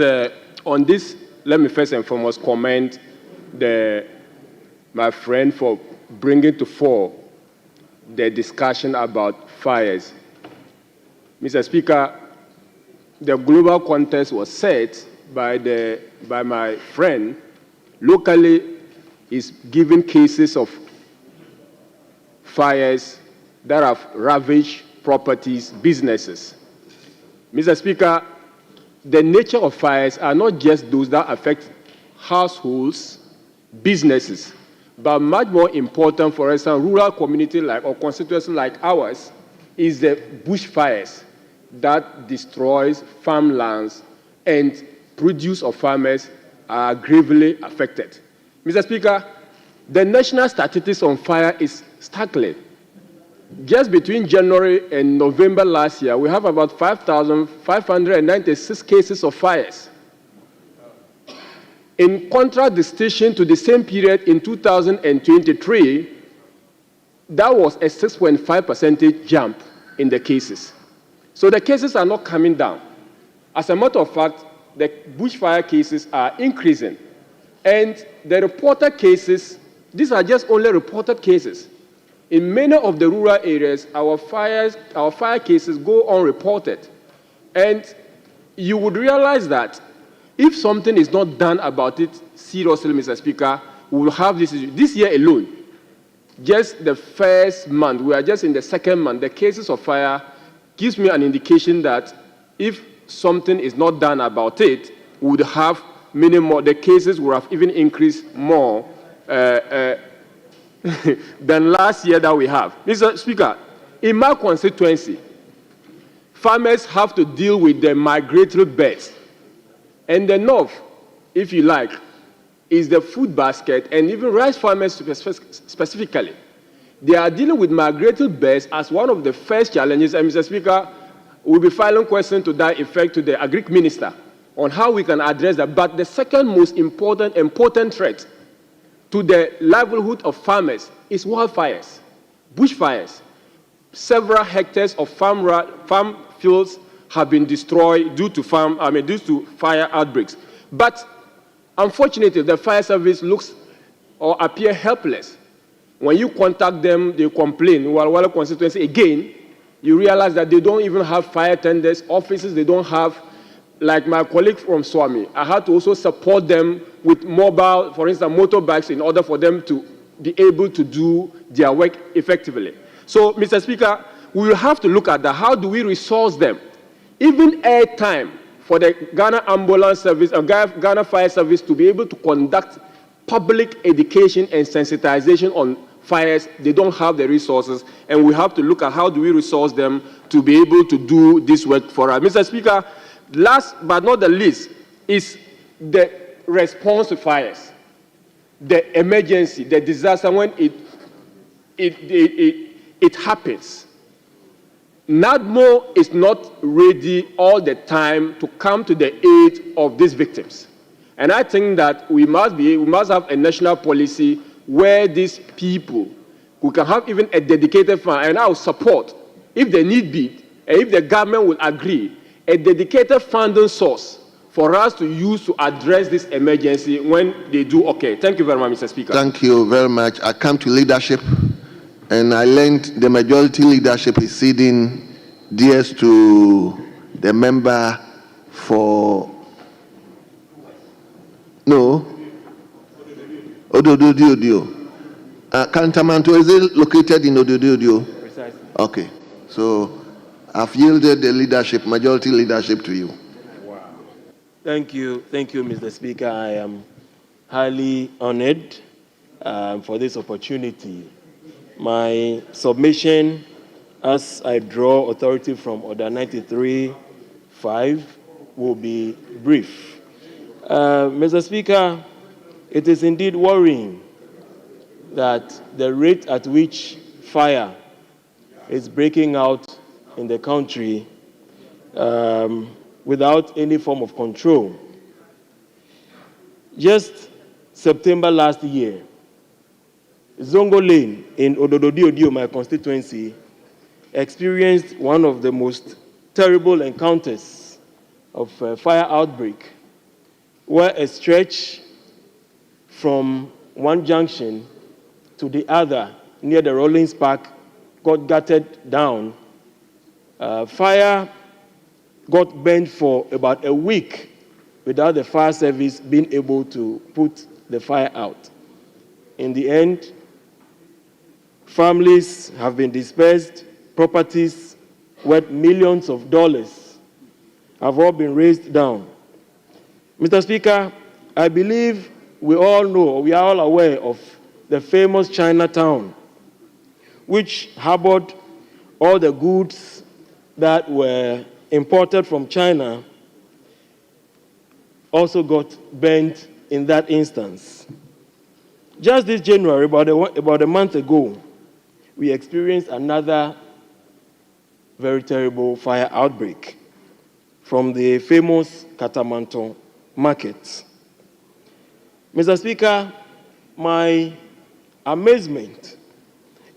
on this, let me first and foremost commend my friend for bringing to fore the discussion about fires. Mr. Speaker, the global context was set by my friend. Locally, is giving cases of fires that have ravaged properties, businesses. Mr. Speaker, the nature of fires are not just those that affect households, businesses, but much more important, for instance, rural community or constituency like ours, is the bushfires that destroys farmlands and produce of farmers are gravely affected. Mr. Speaker, the national statistics on fire is staggering. Just between January and November last year, we have about 5,596 cases of fires. In contradistinction to the same period in 2023, that was a 6.5% jump in the cases. So the cases are not coming down. As a matter of fact, the bushfire cases are increasing. And the reported cases, these are just only reported cases. In many of the rural areas, our fire cases go unreported. And you would realize that if something is not done about it seriously, Mr. Speaker, we will have this issue. This year alone, just the first month, we are just in the second month, the cases of fire gives me an indication that if something is not done about it, we would have many more, the cases would have even increased more than last year that we have. Mr. Speaker, in my constituency, farmers have to deal with the migratory birds. And the north, if you like, is the food basket, and even rice farmers specifically. They are dealing with migratory birds as one of the first challenges, and Mr. Speaker, we'll be filing questions to that effect to the Agric Minister on how we can address that. But the second most important threat to the livelihood of farmers is wildfires, bushfires. Several hectares of farm fields have been destroyed due to fire outbreaks. But unfortunately, the fire service looks or appear helpless. When you contact them, they complain. While constituency, again, you realize that they don't even have fire tenders, offices, they don't have, like my colleague from Swami, I had to also support them with mobile, for instance, motorbikes in order for them to be able to do their work effectively. So, Mr. Speaker, we will have to look at that. How do we resource them? Even airtime for the Ghana Ambulance Service or Ghana Fire Service to be able to conduct public education and sensitization on fires, they don't have the resources, and we have to look at how do we resource them to be able to do this work for us. Mr. Speaker, last but not the least is the response to fires, the emergency, the disaster when it happens. NADMO is not ready all the time to come to the aid of these victims. And I think that we must have a national policy where these people, we can have even a dedicated fund, and I will support, if the need be, and if the government will agree, a dedicated funding source for us to use to address this emergency when they do occur. Thank you very much, Mr. Speaker. Thank you very much. I come to leadership, and I learned the majority leadership is ceding DS to the member for Ododio. Kantamanto, is it located in Ododio? Precisely. Okay. So I've yielded the leadership, majority leadership to you. Wow. Thank you, Mr. Speaker. I am highly honored for this opportunity. My submission, as I draw authority from Order 93.5, will be brief. Mr. Speaker, it is indeed worrying that the rate at which fire is breaking out in the country without any form of control. Just September last year, Zongo Lane in Ododio, my constituency, experienced one of the most terrible encounters of fire outbreak, where a stretch from one junction to the other near the Rollins Park got gutted down. Fire got burned for about a week without the fire service being able to put the fire out. In the end, families have been dispersed, properties worth millions of dollars have all been razed down. Mr. Speaker, I believe we all know, we are all aware of the famous Chinatown, which harbored all the goods that were imported from China, also got burnt in that instance. Just this January, about a month ago, we experienced another very terrible fire outbreak from the famous Katamanto market. Mr. Speaker, my amazement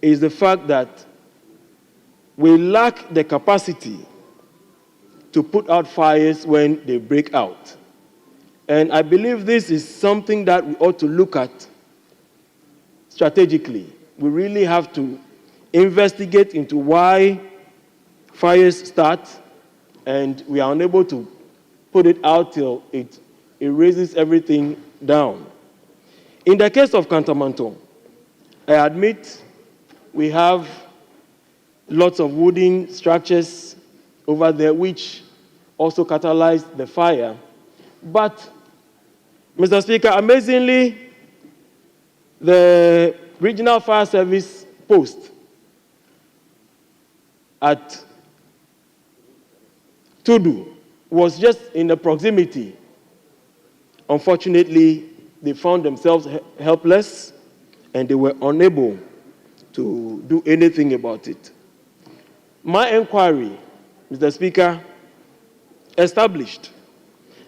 is the fact that we lack the capacity to put out fires when they break out. And I believe this is something that we ought to look at strategically. We really have to investigate into why fires start and we are unable to put it out till it erases everything down. In the case of Kantamanto, I admit we have lots of wooden structures over there which also catalyzed the fire. But, Mr. Speaker, amazingly, the Regional Fire Service post at Tudu was just in the proximity. Unfortunately, they found themselves helpless and they were unable to do anything about it. My inquiry, Mr. Speaker, established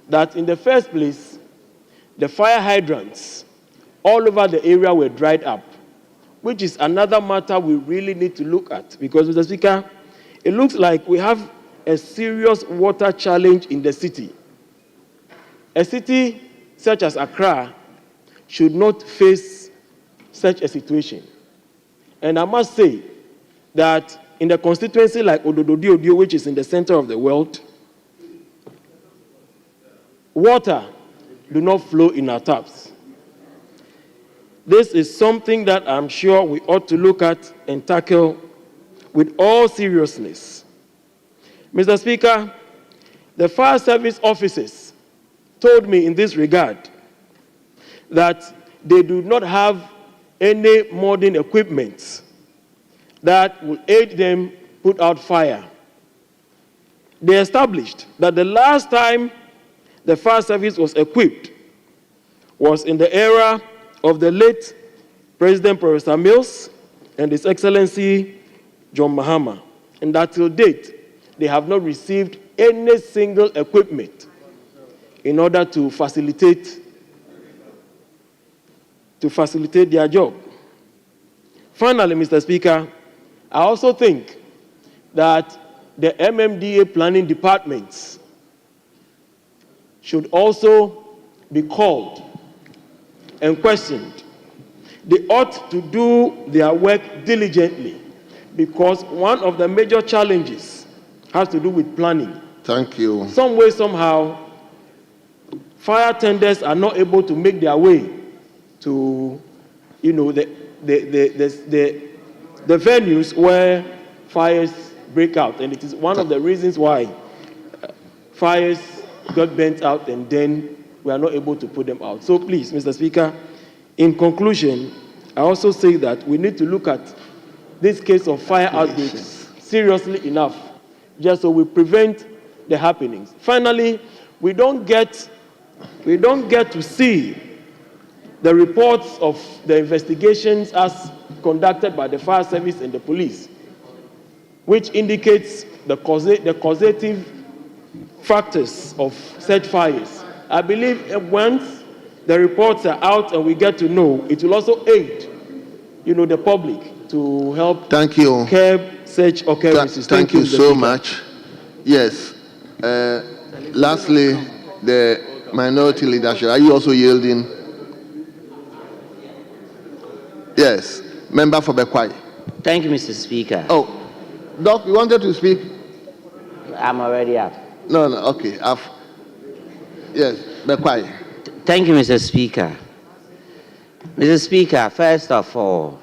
that in the first place, the fire hydrants all over the area were dried up, which is another matter we really need to look at. Because, Mr. Speaker, it looks like we have a serious water challenge in the city. A city such as Accra should not face such a situation. And I must say that in a constituency like Ododo-Diodio, which is in the center of the world, water do not flow in our taps. This is something that I'm sure we ought to look at and tackle with all seriousness. Mr. Speaker, the fire service officers told me in this regard that they do not have any modern equipment that will aid them put out fire. They established that the last time the fire service was equipped was in the era of the late President Professor Mills and His Excellency John Mahama, and that till date, they have not received any single equipment in order to facilitate their job. Finally, Mr. Speaker, I also think that the MMDA planning departments should also be called and questioned. They ought to do their work diligently, because one of the major challenges has to do with planning. Thank you. Some way, somehow, fire tenders are not able to make their way to, the venues where fires break out, and it is one of the reasons why fires got burnt out, and then we are not able to put them out. So please, Mr. Speaker, in conclusion, I also say that we need to look at this case of fire outbreaks seriously enough, just so we prevent the happenings. Finally, we don't get to see the reports of the investigations as conducted by the fire service and the police, which indicates the causative factors of such fires. I believe once the reports are out and we get to know, it will also aid, the public to help curb such occurrences. Thank you so much. Yes. Lastly, the minority leadership. Are you also yielding? Yes. Member for Bekwai. Thank you, Mr. Speaker. Oh, Doc, you wanted to speak? I'm already up. No, okay. Yes, Bekwai. Thank you, Mr. Speaker. Mr. Speaker, first of all,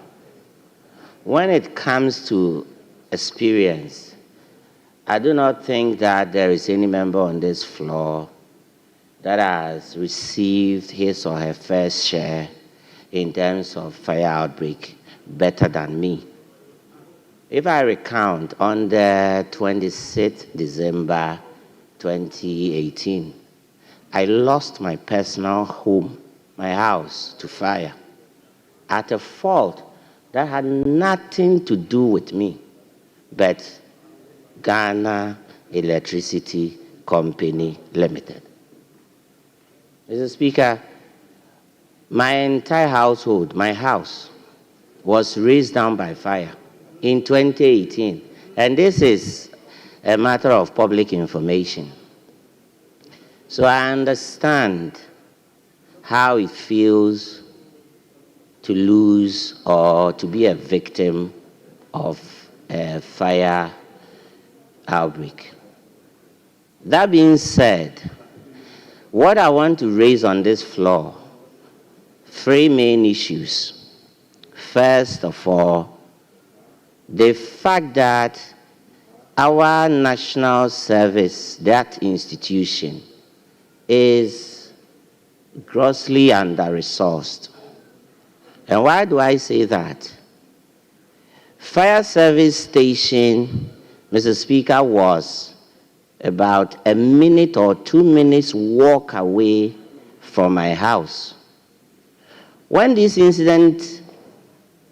when it comes to experience, I do not think that there is any member on this floor that has received his or her first share in terms of fire outbreak better than me. If I recount, on the 26th December 2018, I lost my personal home, my house, to fire at a fault that had nothing to do with me, but Ghana Electricity Company Limited. Mr. Speaker, my entire household, my house, was razed down by fire in 2018. And this is a matter of public information. So I understand how it feels to lose or to be a victim of a fire outbreak. That being said, what I want to raise on this floor, three main issues. First of all, the fact that our national service, that institution, is grossly under-resourced. And why do I say that? Fire service station, Mr. Speaker, was about a minute or 2 minutes walk away from my house. When this incident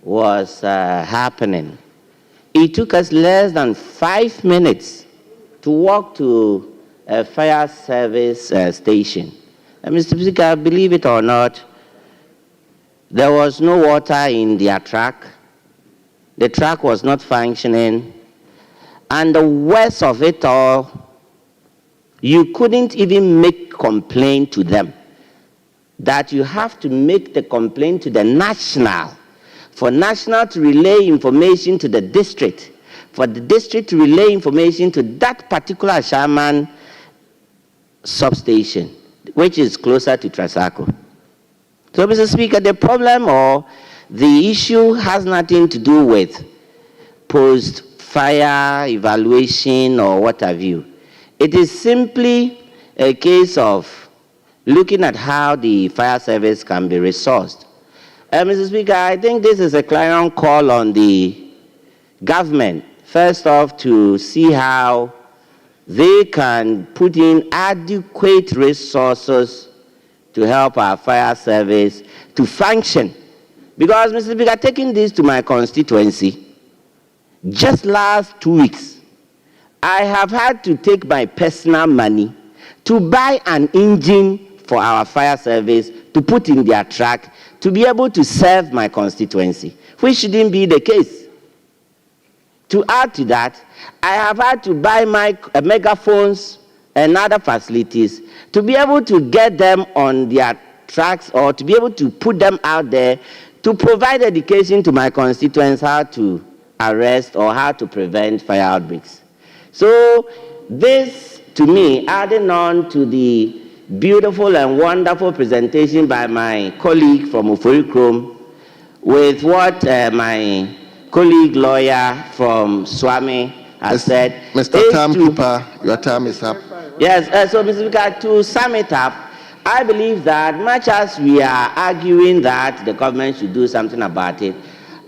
was happening, it took us less than 5 minutes to walk to a fire service station. And Mr. Speaker, believe it or not, there was no water in their truck. The truck was not functioning. And the worst of it all, you couldn't even make complaint to them. That you have to make the complaint to the national, for national to relay information to the district, for the district to relay information to that particular Shaman substation, which is closer to Trasaco. So, Mr. Speaker, the problem or the issue has nothing to do with post-fire evaluation or what have you. It is simply a case of looking at how the fire service can be resourced. Mr. Speaker, I think this is a clarion call on the government, first off, to see how they can put in adequate resources to help our fire service to function. Because, Mr. Speaker, taking this to my constituency, just last 2 weeks, I have had to take my personal money to buy an engine for our fire service to put in their truck to be able to serve my constituency, which shouldn't be the case. To add to that, I have had to buy megaphones and other facilities to be able to get them on their trucks or to be able to put them out there to provide education to my constituents how to arrest or how to prevent fire outbreaks. So this, to me, adding on to the beautiful and wonderful presentation by my colleague from Oforikrom with what my colleague lawyer from Swami has said. Mr. Timekeeper, your time is up. Yes, so Mr. Speaker, to sum it up, I believe that much as we are arguing that the government should do something about it,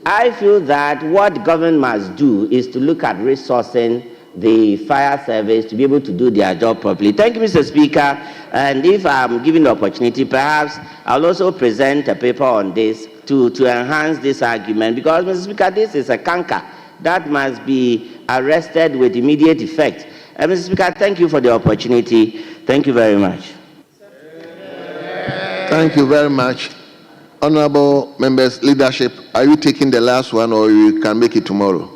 I feel that what the government must do is to look at resourcing the fire service to be able to do their job properly. Thank you, Mr. Speaker. And if I'm given the opportunity, perhaps I'll also present a paper on this to enhance this argument, because, Mr. Speaker, this is a canker that must be arrested with immediate effect. Mr. Speaker, thank you for the opportunity. Thank you very much. Thank you very much. Honorable members, leadership, are you taking the last one or you can make it tomorrow?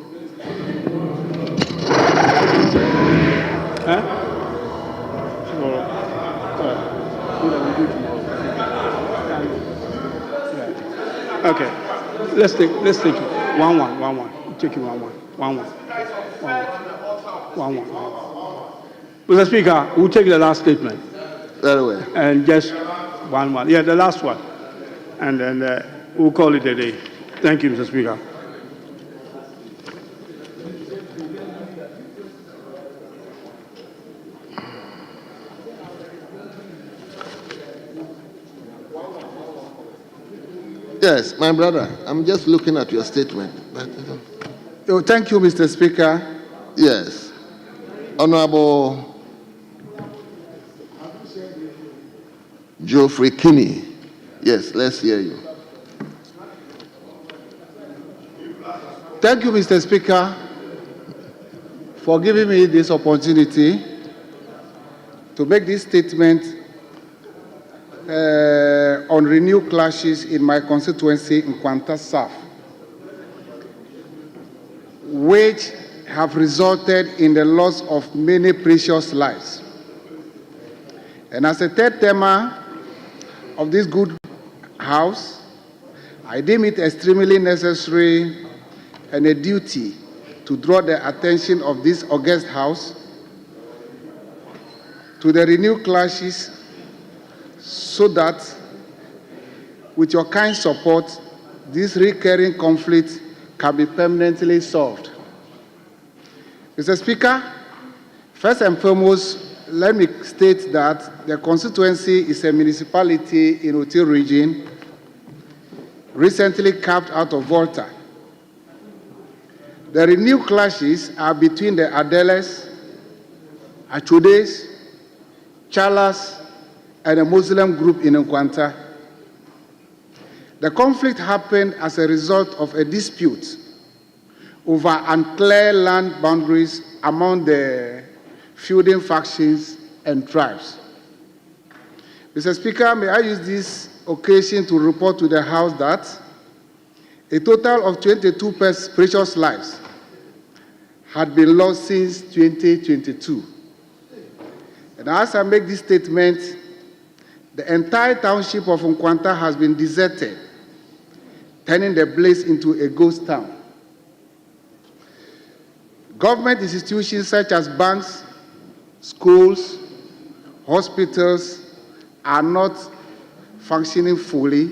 Okay, let's take it. One. Take it one. Mr. Speaker, we'll take the last statement. Very well. And just one. Yeah, the last one. And then we'll call it a day. Thank you, Mr. Speaker. Yes, my brother, I'm just looking at your statement. Thank you, Mr. Speaker. Yes. Honorable Geoffrey Kinney. Yes, let's hear you. Thank you, Mr. Speaker, for giving me this opportunity to make this statement on renewed clashes in my constituency in Kwanta South, which have resulted in the loss of many precious lives. And as a third termer of this good house, I deem it extremely necessary and a duty to draw the attention of this august house to the renewed clashes, so that with your kind support, this recurring conflict can be permanently solved. Mr. Speaker, first and foremost, let me state that the constituency is a municipality in Oti region, recently carved out of Volta. The renewed clashes are between the Adeles, Achudes, Chalas, and a Muslim group in Nkwanta. The conflict happened as a result of a dispute over unclear land boundaries among the feuding factions and tribes. Mr. Speaker, may I use this occasion to report to the House that a total of 22 precious lives had been lost since 2022. And as I make this statement, the entire township of Nkwanta has been deserted, turning the place into a ghost town. Government institutions such as banks, schools, hospitals are not functioning fully,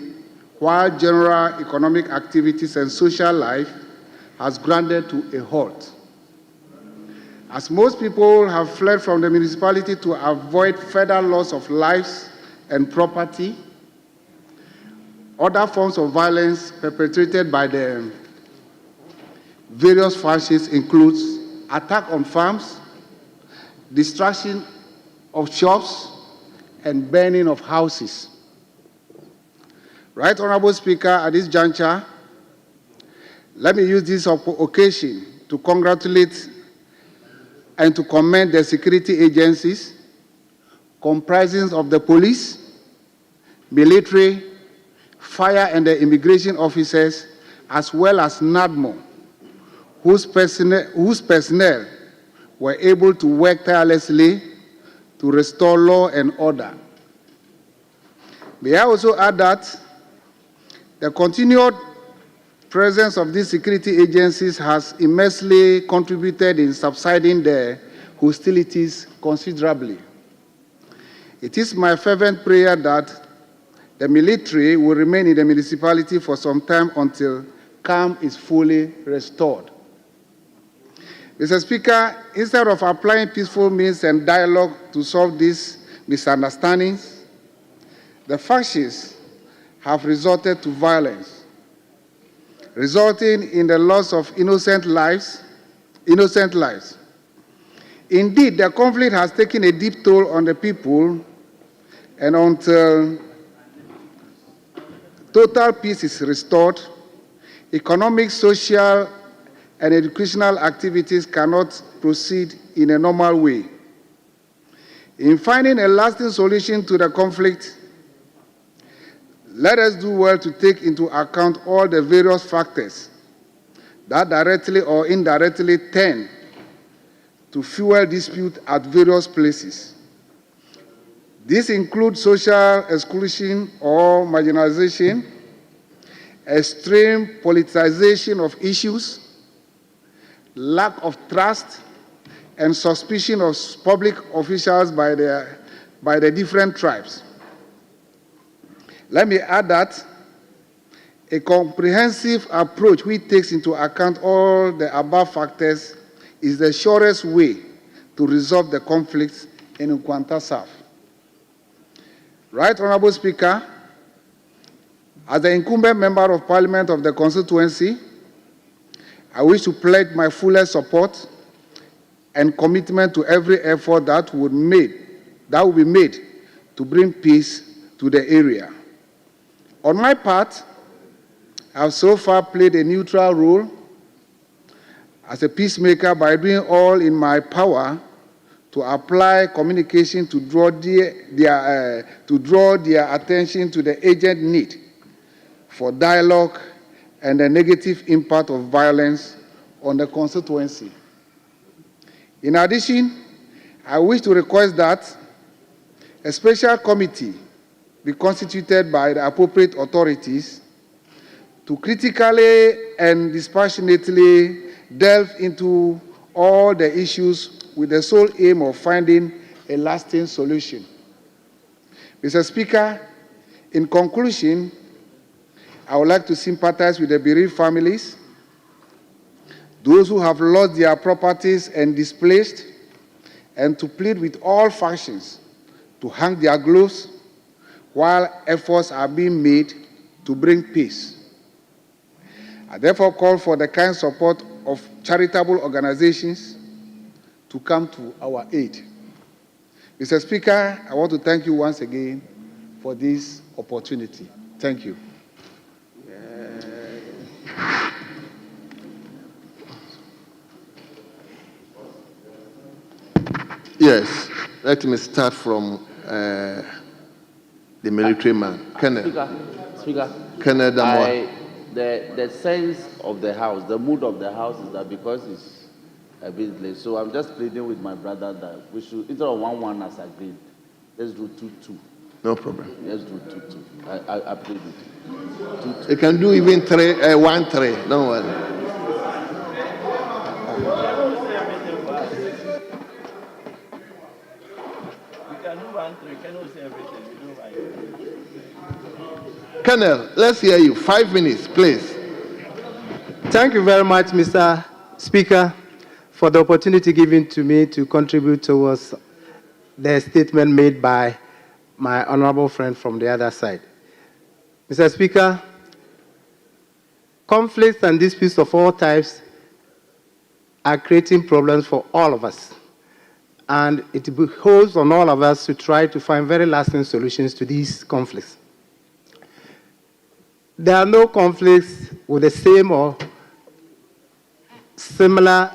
while general economic activities and social life has grounded to a halt. As most people have fled from the municipality to avoid further loss of lives and property, other forms of violence perpetrated by the various factions includes attack on farms, destruction of shops, and burning of houses. Right Honorable Speaker, at this juncture, let me use this occasion to congratulate and to commend the security agencies comprising of the police, military, fire and the immigration officers, as well as NADMO, whose personnel were able to work tirelessly to restore law and order. May I also add that the continued presence of these security agencies has immensely contributed in subsiding the hostilities considerably. It is my fervent prayer that the military will remain in the municipality for some time until calm is fully restored. Mr. Speaker, instead of applying peaceful means and dialogue to solve these misunderstandings, the factions have resorted to violence, resulting in the loss of innocent lives. Indeed, the conflict has taken a deep toll on the people, and until total peace is restored, economic, social, and educational activities cannot proceed in a normal way. In finding a lasting solution to the conflict, let us do well to take into account all the various factors that directly or indirectly tend to fuel dispute at various places. This includes social exclusion or marginalization, extreme politicization of issues, lack of trust, and suspicion of public officials by the different tribes. Let me add that a comprehensive approach which takes into account all the above factors is the surest way to resolve the conflicts in Nkwanta South. Right Honorable Speaker, as the incumbent member of Parliament of the constituency, I wish to pledge my fullest support and commitment to every effort that will be made to bring peace to the area. On my part, I have so far played a neutral role as a peacemaker by doing all in my power to apply communication to draw their attention to the urgent need for dialogue and the negative impact of violence on the constituency. In addition, I wish to request that a special committee be constituted by the appropriate authorities to critically and dispassionately delve into all the issues with the sole aim of finding a lasting solution. Mr. Speaker, in conclusion, I would like to sympathize with the bereaved families, those who have lost their properties and displaced, and to plead with all factions to hang their gloves while efforts are being made to bring peace. I therefore call for the kind support of charitable organizations to come to our aid. Mr. Speaker, I want to thank you once again for this opportunity. Thank you. Yes, let me start from the military man. Speaker, Kenneth, the sense of the house, the mood of the house is that because it's a bit late. So I'm just pleading with my brother that we should, instead of 1-1 as agreed, let's do 2-2. No problem. Let's do 2-2. I plead with you. 2-2. You can do even 1-3. Don't worry. Colonel, let's hear you. 5 minutes, please. Thank you very much, Mr. Speaker, for the opportunity given to me to contribute towards the statement made by my honorable friend from the other side. Mr. Speaker, conflicts and disputes of all types are creating problems for all of us. And it behoves on all of us to try to find very lasting solutions to these conflicts. There are no conflicts with the same or similar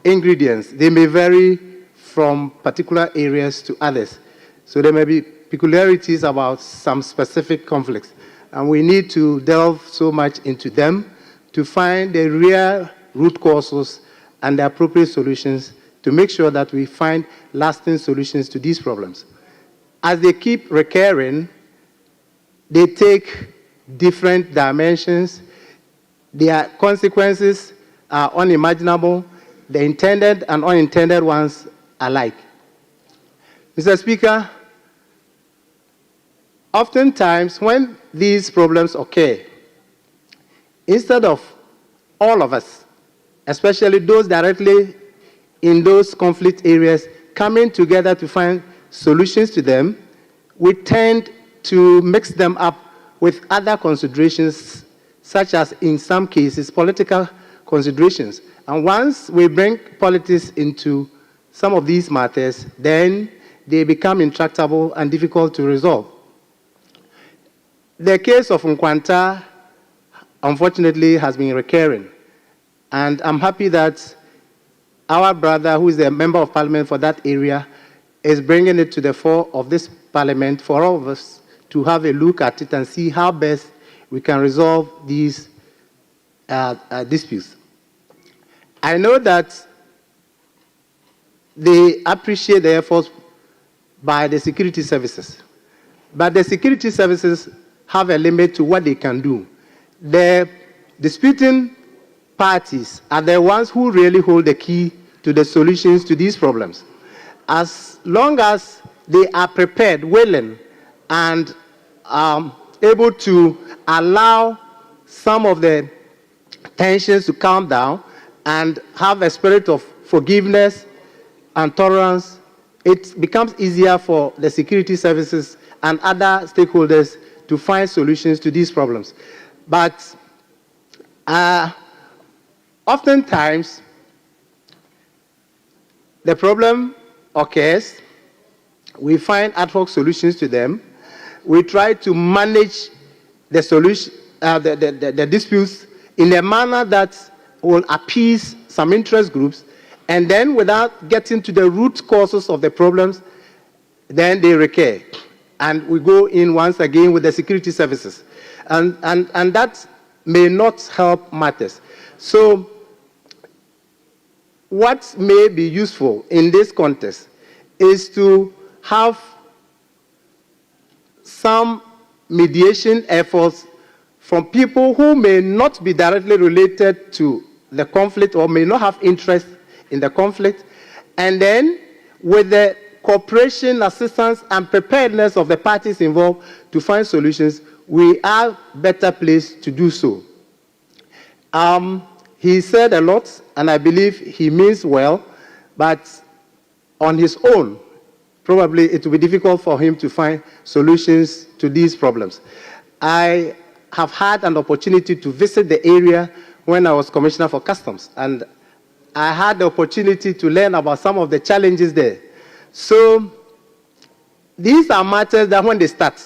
ingredients. They may vary from particular areas to others. So there may be peculiarities about some specific conflicts. And we need to delve so much into them to find the real root causes and the appropriate solutions to make sure that we find lasting solutions to these problems. As they keep recurring, they take different dimensions. Their consequences are unimaginable. The intended and unintended ones alike. Mr. Speaker, oftentimes when these problems occur, instead of all of us, especially those directly in those conflict areas, coming together to find solutions to them, we tend to mix them up with other considerations, such as, in some cases, political considerations. And once we bring politics into some of these matters, then they become intractable and difficult to resolve. The case of Nkwanta, unfortunately, has been recurring. And I'm happy that our brother, who is a member of parliament for that area, is bringing it to the fore of this parliament for all of us to have a look at it and see how best we can resolve these disputes. I know that they appreciate the efforts by the security services, but the security services have a limit to what they can do. The disputing parties are the ones who really hold the key to the solutions to these problems. As long as they are prepared, willing, and able to allow some of the tensions to calm down and have a spirit of forgiveness and tolerance, it becomes easier for the security services and other stakeholders to find solutions to these problems. But oftentimes, the problem occurs, we find ad hoc solutions to them, we try to manage the solution, the disputes in a manner that will appease some interest groups, and then without getting to the root causes of the problems, then they recur. And we go in once again with the security services. And that may not help matters. So what may be useful in this context is to have some mediation efforts from people who may not be directly related to the conflict or may not have interest in the conflict, and then with the cooperation, assistance, and preparedness of the parties involved to find solutions, we are better placed to do so. He said a lot, and I believe he means well, but on his own, probably it will be difficult for him to find solutions to these problems. I have had an opportunity to visit the area when I was Commissioner for Customs, and I had the opportunity to learn about some of the challenges there. So these are matters that when they start,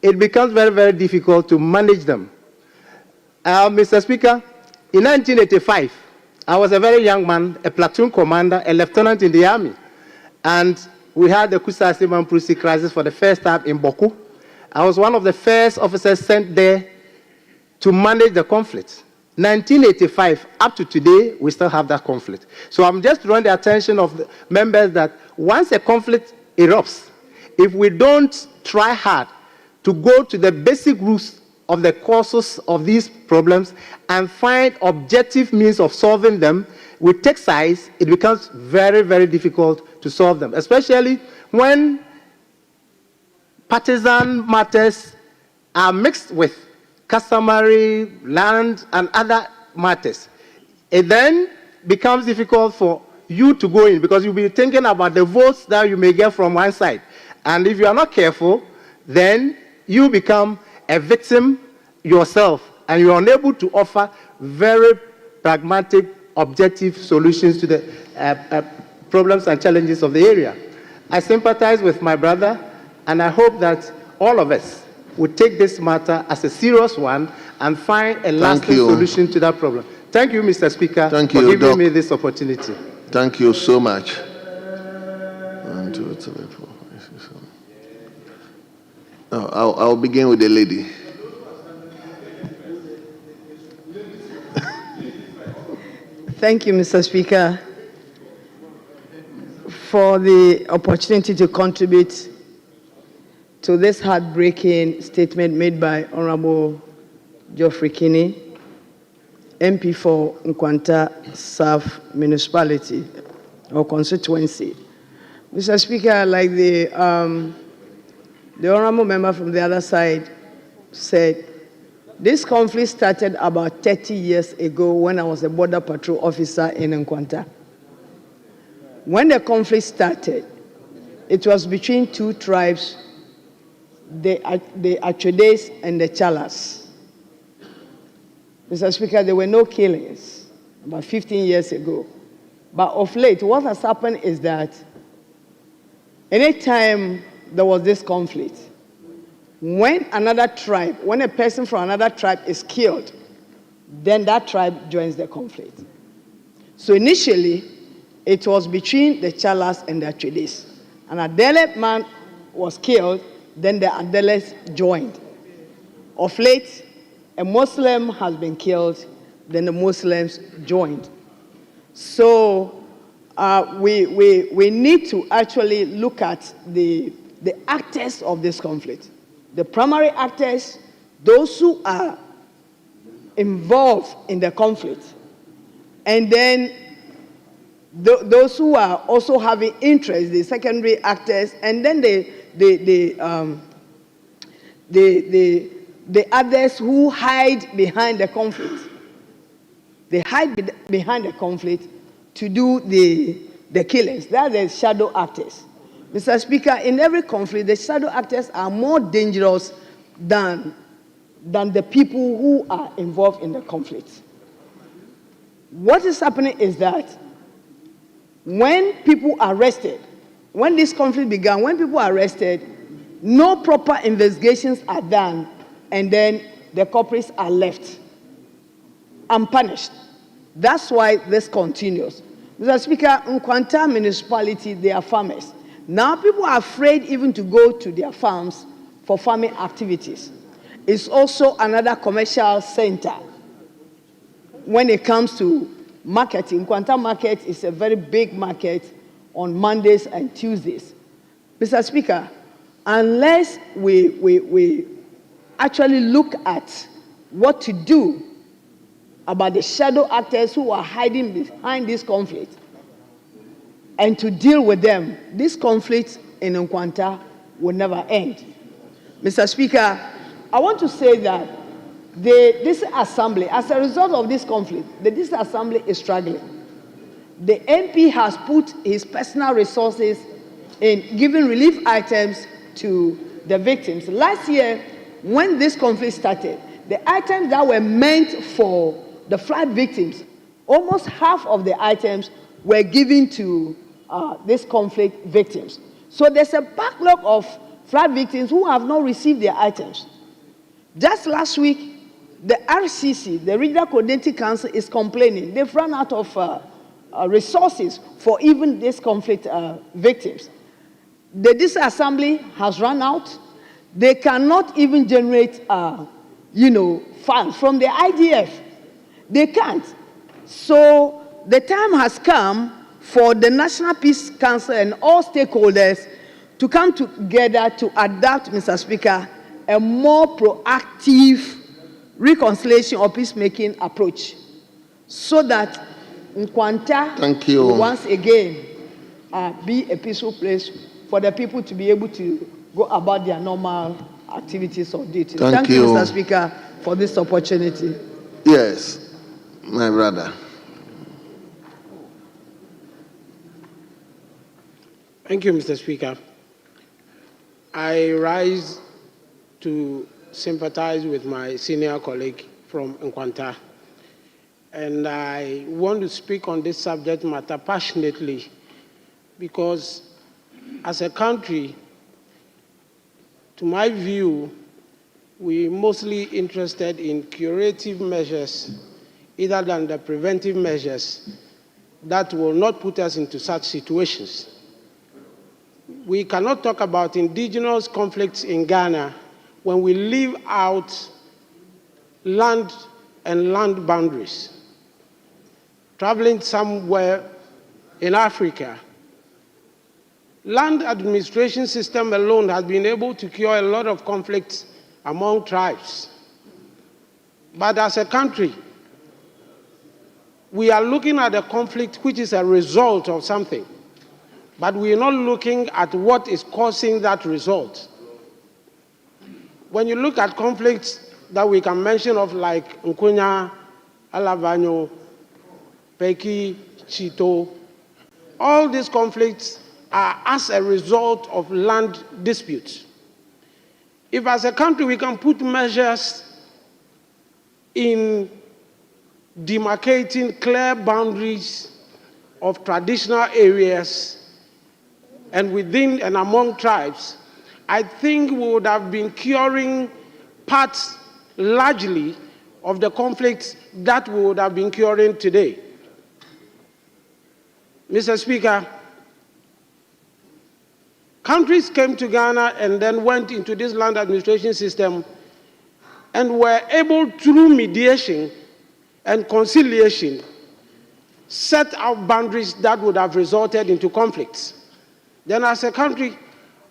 it becomes very, very difficult to manage them. Mr. Speaker, in 1985, I was a very young man, a platoon commander, a lieutenant in the army, and we had the Kusasi Mamprusi crisis for the first time in Boku. I was one of the first officers sent there to manage the conflict. 1985 up to today, we still have that conflict. So I'm just drawing the attention of the members that once a conflict erupts, if we don't try hard to go to the basic roots of the causes of these problems and find objective means of solving them, with take sides, it becomes very, very difficult to solve them, especially when partisan matters are mixed with customary, land, and other matters. It then becomes difficult for you to go in because you'll be thinking about the votes that you may get from one side. And if you are not careful, then you become a victim yourself, and you are unable to offer very pragmatic, objective solutions to the problems and challenges of the area. I sympathize with my brother, and I hope that all of us would take this matter as a serious one and find a lasting solution to that problem. Thank you, Mr. Speaker, for giving me this opportunity. Thank you so much. 1, 2, 3, 4, 5, 6, 7. I'll begin with the lady. Thank you, Mr. Speaker, for the opportunity to contribute to this heartbreaking statement made by Honorable Geoffrey Kinney, MP for Nkwanta South Municipality or constituency. Mr. Speaker, like the honorable member from the other side said, this conflict started about 30 years ago when I was a border patrol officer in Nkwanta. When the conflict started, it was between two tribes, the Atwedes and the Chalas. Mr. Speaker, there were no killings about 15 years ago. But of late, what has happened is that anytime there was this conflict, when another tribe, when a person from another tribe is killed, then that tribe joins the conflict. So initially, it was between the Chalas and the Atwedes. An Adele man was killed, then the Adeles joined. Of late, a Muslim has been killed, then the Muslims joined. So we need to actually look at the actors of this conflict. The primary actors, those who are involved in the conflict, and then those who are also having interest, the secondary actors, and then the others who hide behind the conflict. They hide behind the conflict to do the killings. They are the shadow actors. Mr. Speaker, in every conflict, the shadow actors are more dangerous than the people who are involved in the conflict. What is happening is that when people are arrested, when this conflict began, when people are arrested, no proper investigations are done, and then the culprits are left unpunished. That's why this continues. Mr. Speaker, in Nkwanta municipality, they are farmers. Now people are afraid even to go to their farms for farming activities. It's also another commercial center. When it comes to marketing, Nkwanta market is a very big market on Mondays and Tuesdays. Mr. Speaker, unless we actually look at what to do about the shadow actors who are hiding behind this conflict and to deal with them, this conflict in Nkwanta will never end. Mr. Speaker, I want to say that this assembly, as a result of this conflict, this assembly is struggling. The MP has put his personal resources in giving relief items to the victims. Last year, when this conflict started, the items that were meant for the flood victims, almost half of the items were given to these conflict victims. So there's a backlog of flood victims who have not received their items. Just last week, the RCC, the Regional Coordinating Council, is complaining. They've run out of resources for even these conflict victims. The disassembly has run out. They cannot even generate, funds from the IDF. They can't. So the time has come for the National Peace Council and all stakeholders to come together to adopt, Mr. Speaker, a more proactive reconciliation or peacemaking approach so that Nkwanta will once again be a peaceful place for the people to be able to go about their normal activities or duties. Thank you, Mr. Speaker, for this opportunity. Yes, my brother. Thank you, Mr. Speaker. I rise to sympathize with my senior colleague from Nkwanta. And I want to speak on this subject matter passionately because as a country, to my view, we're mostly interested in curative measures either than the preventive measures that will not put us into such situations. We cannot talk about indigenous conflicts in Ghana when we leave out land and land boundaries. Traveling somewhere in Africa, land administration system alone has been able to cure a lot of conflicts among tribes. But as a country, we are looking at a conflict which is a result of something, but we are not looking at what is causing that result. When you look at conflicts that we can mention of like Nkunya, Alavanyo, Peki, Chito, all these conflicts are as a result of land disputes. If as a country we can put measures in demarcating clear boundaries of traditional areas and within and among tribes, I think we would have been curing parts largely of the conflicts that we would have been curing today. Mr. Speaker, countries came to Ghana and then went into this land administration system and were able, through mediation and conciliation, set out boundaries that would have resulted into conflicts. Then as a country,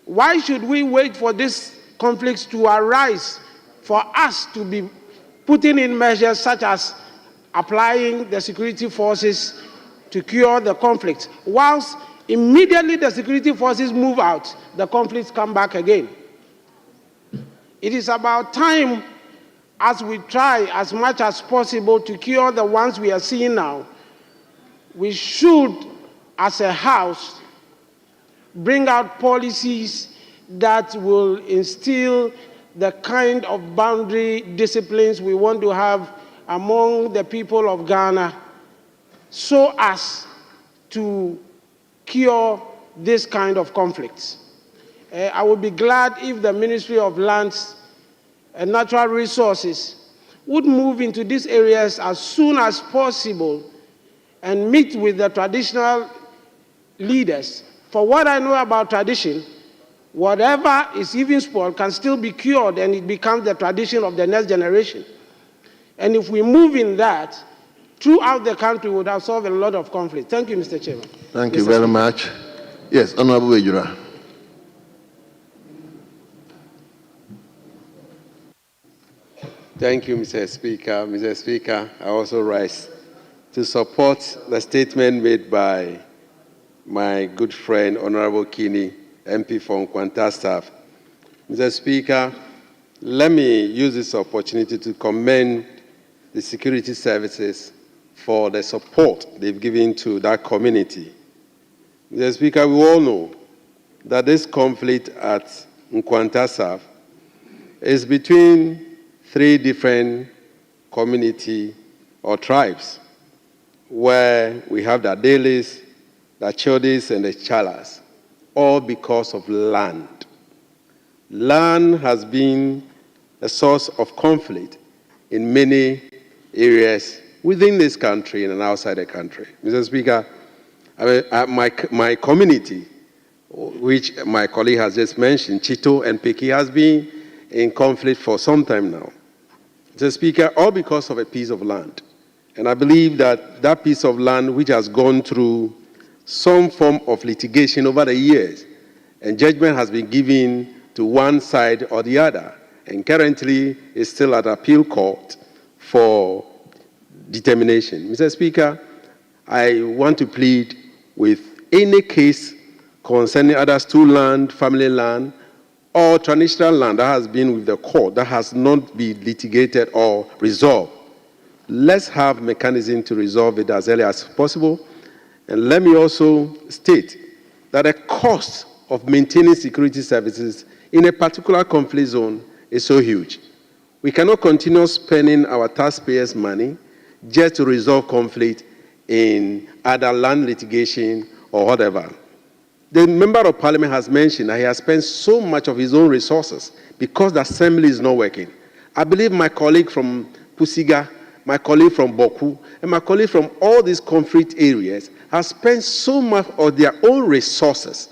why should we wait for these conflicts to arise for us to be putting in measures such as applying the security forces to cure the conflict, whilst immediately the security forces move out, the conflicts come back again? It is about time, as we try as much as possible to cure the ones we are seeing now, we should, as a house, bring out policies that will instill the kind of boundary disciplines we want to have among the people of Ghana so as to cure this kind of conflicts. I would be glad if the Ministry of Lands and Natural Resources would move into these areas as soon as possible and meet with the traditional leaders. For what I know about tradition, whatever is even spoiled can still be cured and it becomes the tradition of the next generation. And if we move in that, throughout the country, we would have solved a lot of conflict. Thank you, Mr. Chairman. Thank you very much. Yes, Honorable Ejura. Thank you, Mr. Speaker. Mr. Speaker, I also rise to support the statement made by my good friend, Honorable Kini, MP from Nkwanta South. Mr. Speaker, let me use this opportunity to commend the security services for the support they've given to that community. Mr. Speaker, we all know that this conflict at Nkwanta South is between 3 different community or tribes, where we have the Adelis, the Chodis, and the Chalas, all because of land. Land has been a source of conflict in many areas within this country and outside the country. Mr. Speaker, my community, which my colleague has just mentioned, Chito and Peki, has been in conflict for some time now. Mr. Speaker, all because of a piece of land. And I believe that that piece of land, which has gone through some form of litigation over the years, and judgment has been given to one side or the other, and currently is still at appeal court for determination. Mr. Speaker, I want to plead with any case concerning other stool land, family land, or traditional land that has been with the court that has not been litigated or resolved. Let's have mechanism to resolve it as early as possible. And let me also state that the cost of maintaining security services in a particular conflict zone is so huge. We cannot continue spending our taxpayers' money just to resolve conflict in either land litigation or whatever. The Member of Parliament has mentioned that he has spent so much of his own resources because the assembly is not working. I believe my colleague from Pusiga, my colleague from Boku, and my colleague from all these conflict areas have spent so much of their own resources.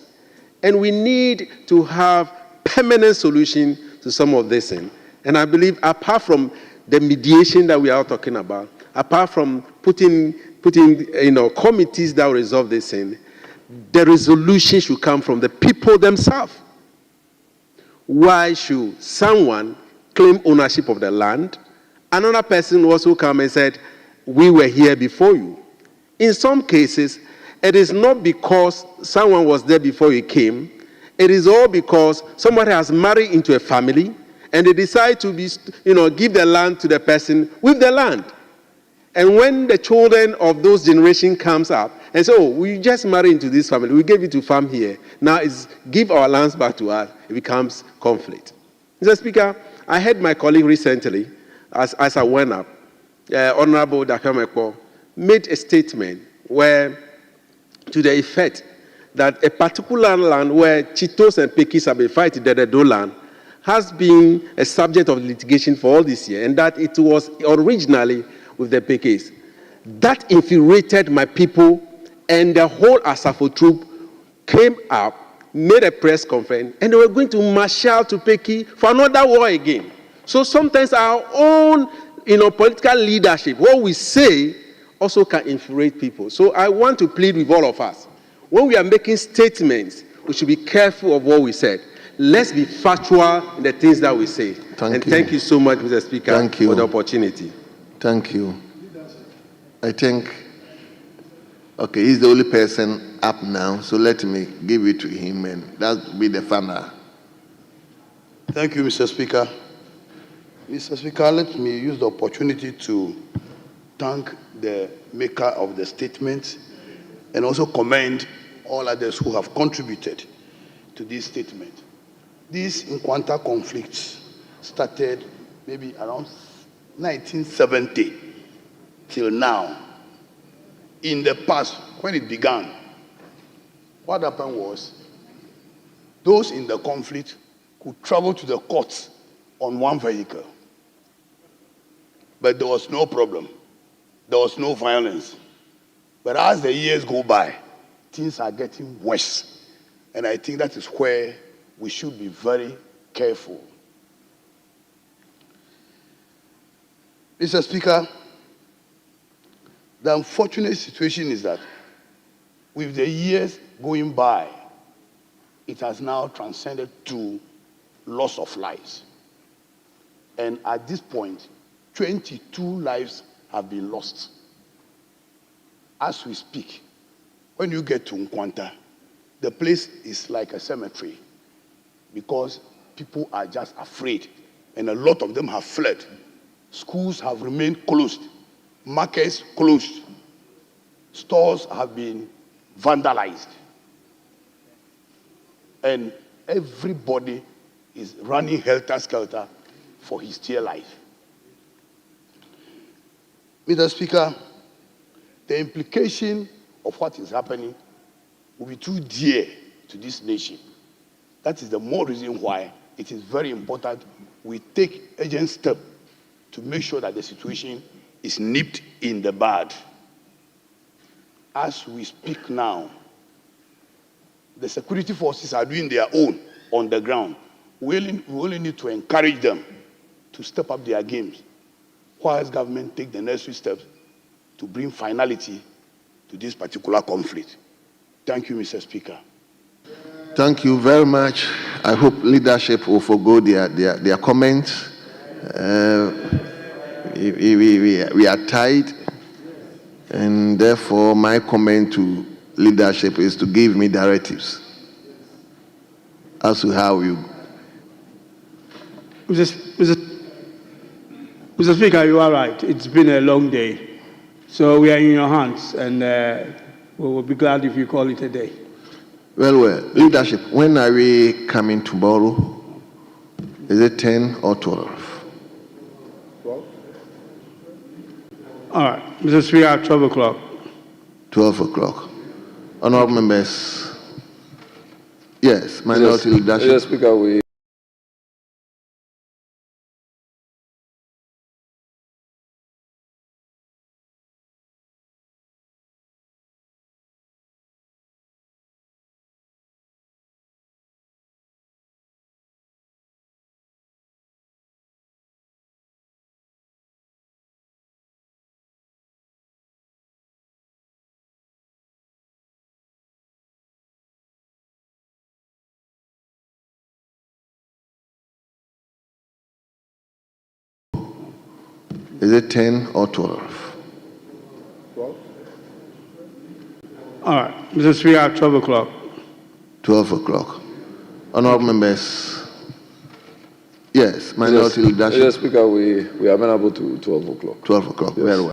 And we need to have permanent solution to some of this thing. And I believe apart from the mediation that we are talking about, apart from putting committees that will resolve this thing, the resolution should come from the people themselves. Why should someone claim ownership of the land? Another person also come and said, we were here before you. In some cases, it is not because someone was there before you came. It is all because somebody has married into a family and they decide to give the land to the person with the land. And when the children of those generations comes up and say, oh, we just married into this family, we gave it to farm here, now it's give our lands back to us, it becomes conflict. Mr. Speaker, I heard my colleague recently, as I went up, Honorable Dakamekpo, made a statement where, to the effect that a particular land where Chitos and Pekis have been fighting, the Dedo land, has been a subject of litigation for all this year, and that it was originally with the Pekis. That infuriated my people, and the whole Asafo troop came up, made a press conference, and they were going to marshal to Peki for another war again. So sometimes our own political leadership, what we say, also can infuriate people. So I want to plead with all of us. When we are making statements, we should be careful of what we said. Let's be factual in the things that we say. Thank you so much, Mr. Speaker, for the opportunity. Thank you. I think, okay, he's the only person up now, so let me give it to him, and that will be the final. Thank you, Mr. Speaker. Mr. Speaker, let me use the opportunity to thank the maker of the statement and also commend all others who have contributed to this statement. This Inanta conflict started maybe around 1970 till now. In the past, when it began, what happened was those in the conflict could travel to the courts on one vehicle. But there was no problem. There was no violence. But as the years go by, things are getting worse. And I think that is where we should be very careful. Mr. Speaker, the unfortunate situation is that with the years going by, it has now transcended to loss of lives. And at this point, 22 lives have been lost. As we speak, when you get to Inanta, the place is like a cemetery because people are just afraid, and a lot of them have fled. Schools have remained closed, markets closed, stores have been vandalized, and everybody is running helter-skelter for his dear life. Mr. Speaker, the implication of what is happening will be too dear to this nation. That is the more reason why it is very important we take urgent steps to make sure that the situation is nipped in the bud. As we speak now, the security forces are doing their own on the ground. We only need to encourage them to step up their games, whilst government take the necessary steps to bring finality to this particular conflict. Thank you, Mr. Speaker. Thank you very much. I hope leadership will forgo their comments. We are tied, and therefore my comment to leadership is to give me directives as to how you. Mr. Speaker, you are right. It's been a long day. So we are in your hands, and we will be glad if you call it a day. Well, leadership, when are we coming tomorrow? Is it 10 or 12? 12. All right, Mr. Speaker, 12 o'clock. 12 o'clock. Honorable members. Yes, minority leadership. Mr. Speaker, we Is it 10 or 12? 12. All right, Mr. Speaker, 12 o'clock. 12 o'clock. Honorable members. Yes, minority leadership. Mr. Speaker, we are amenable to 12 o'clock. 12 o'clock, yes. Very well.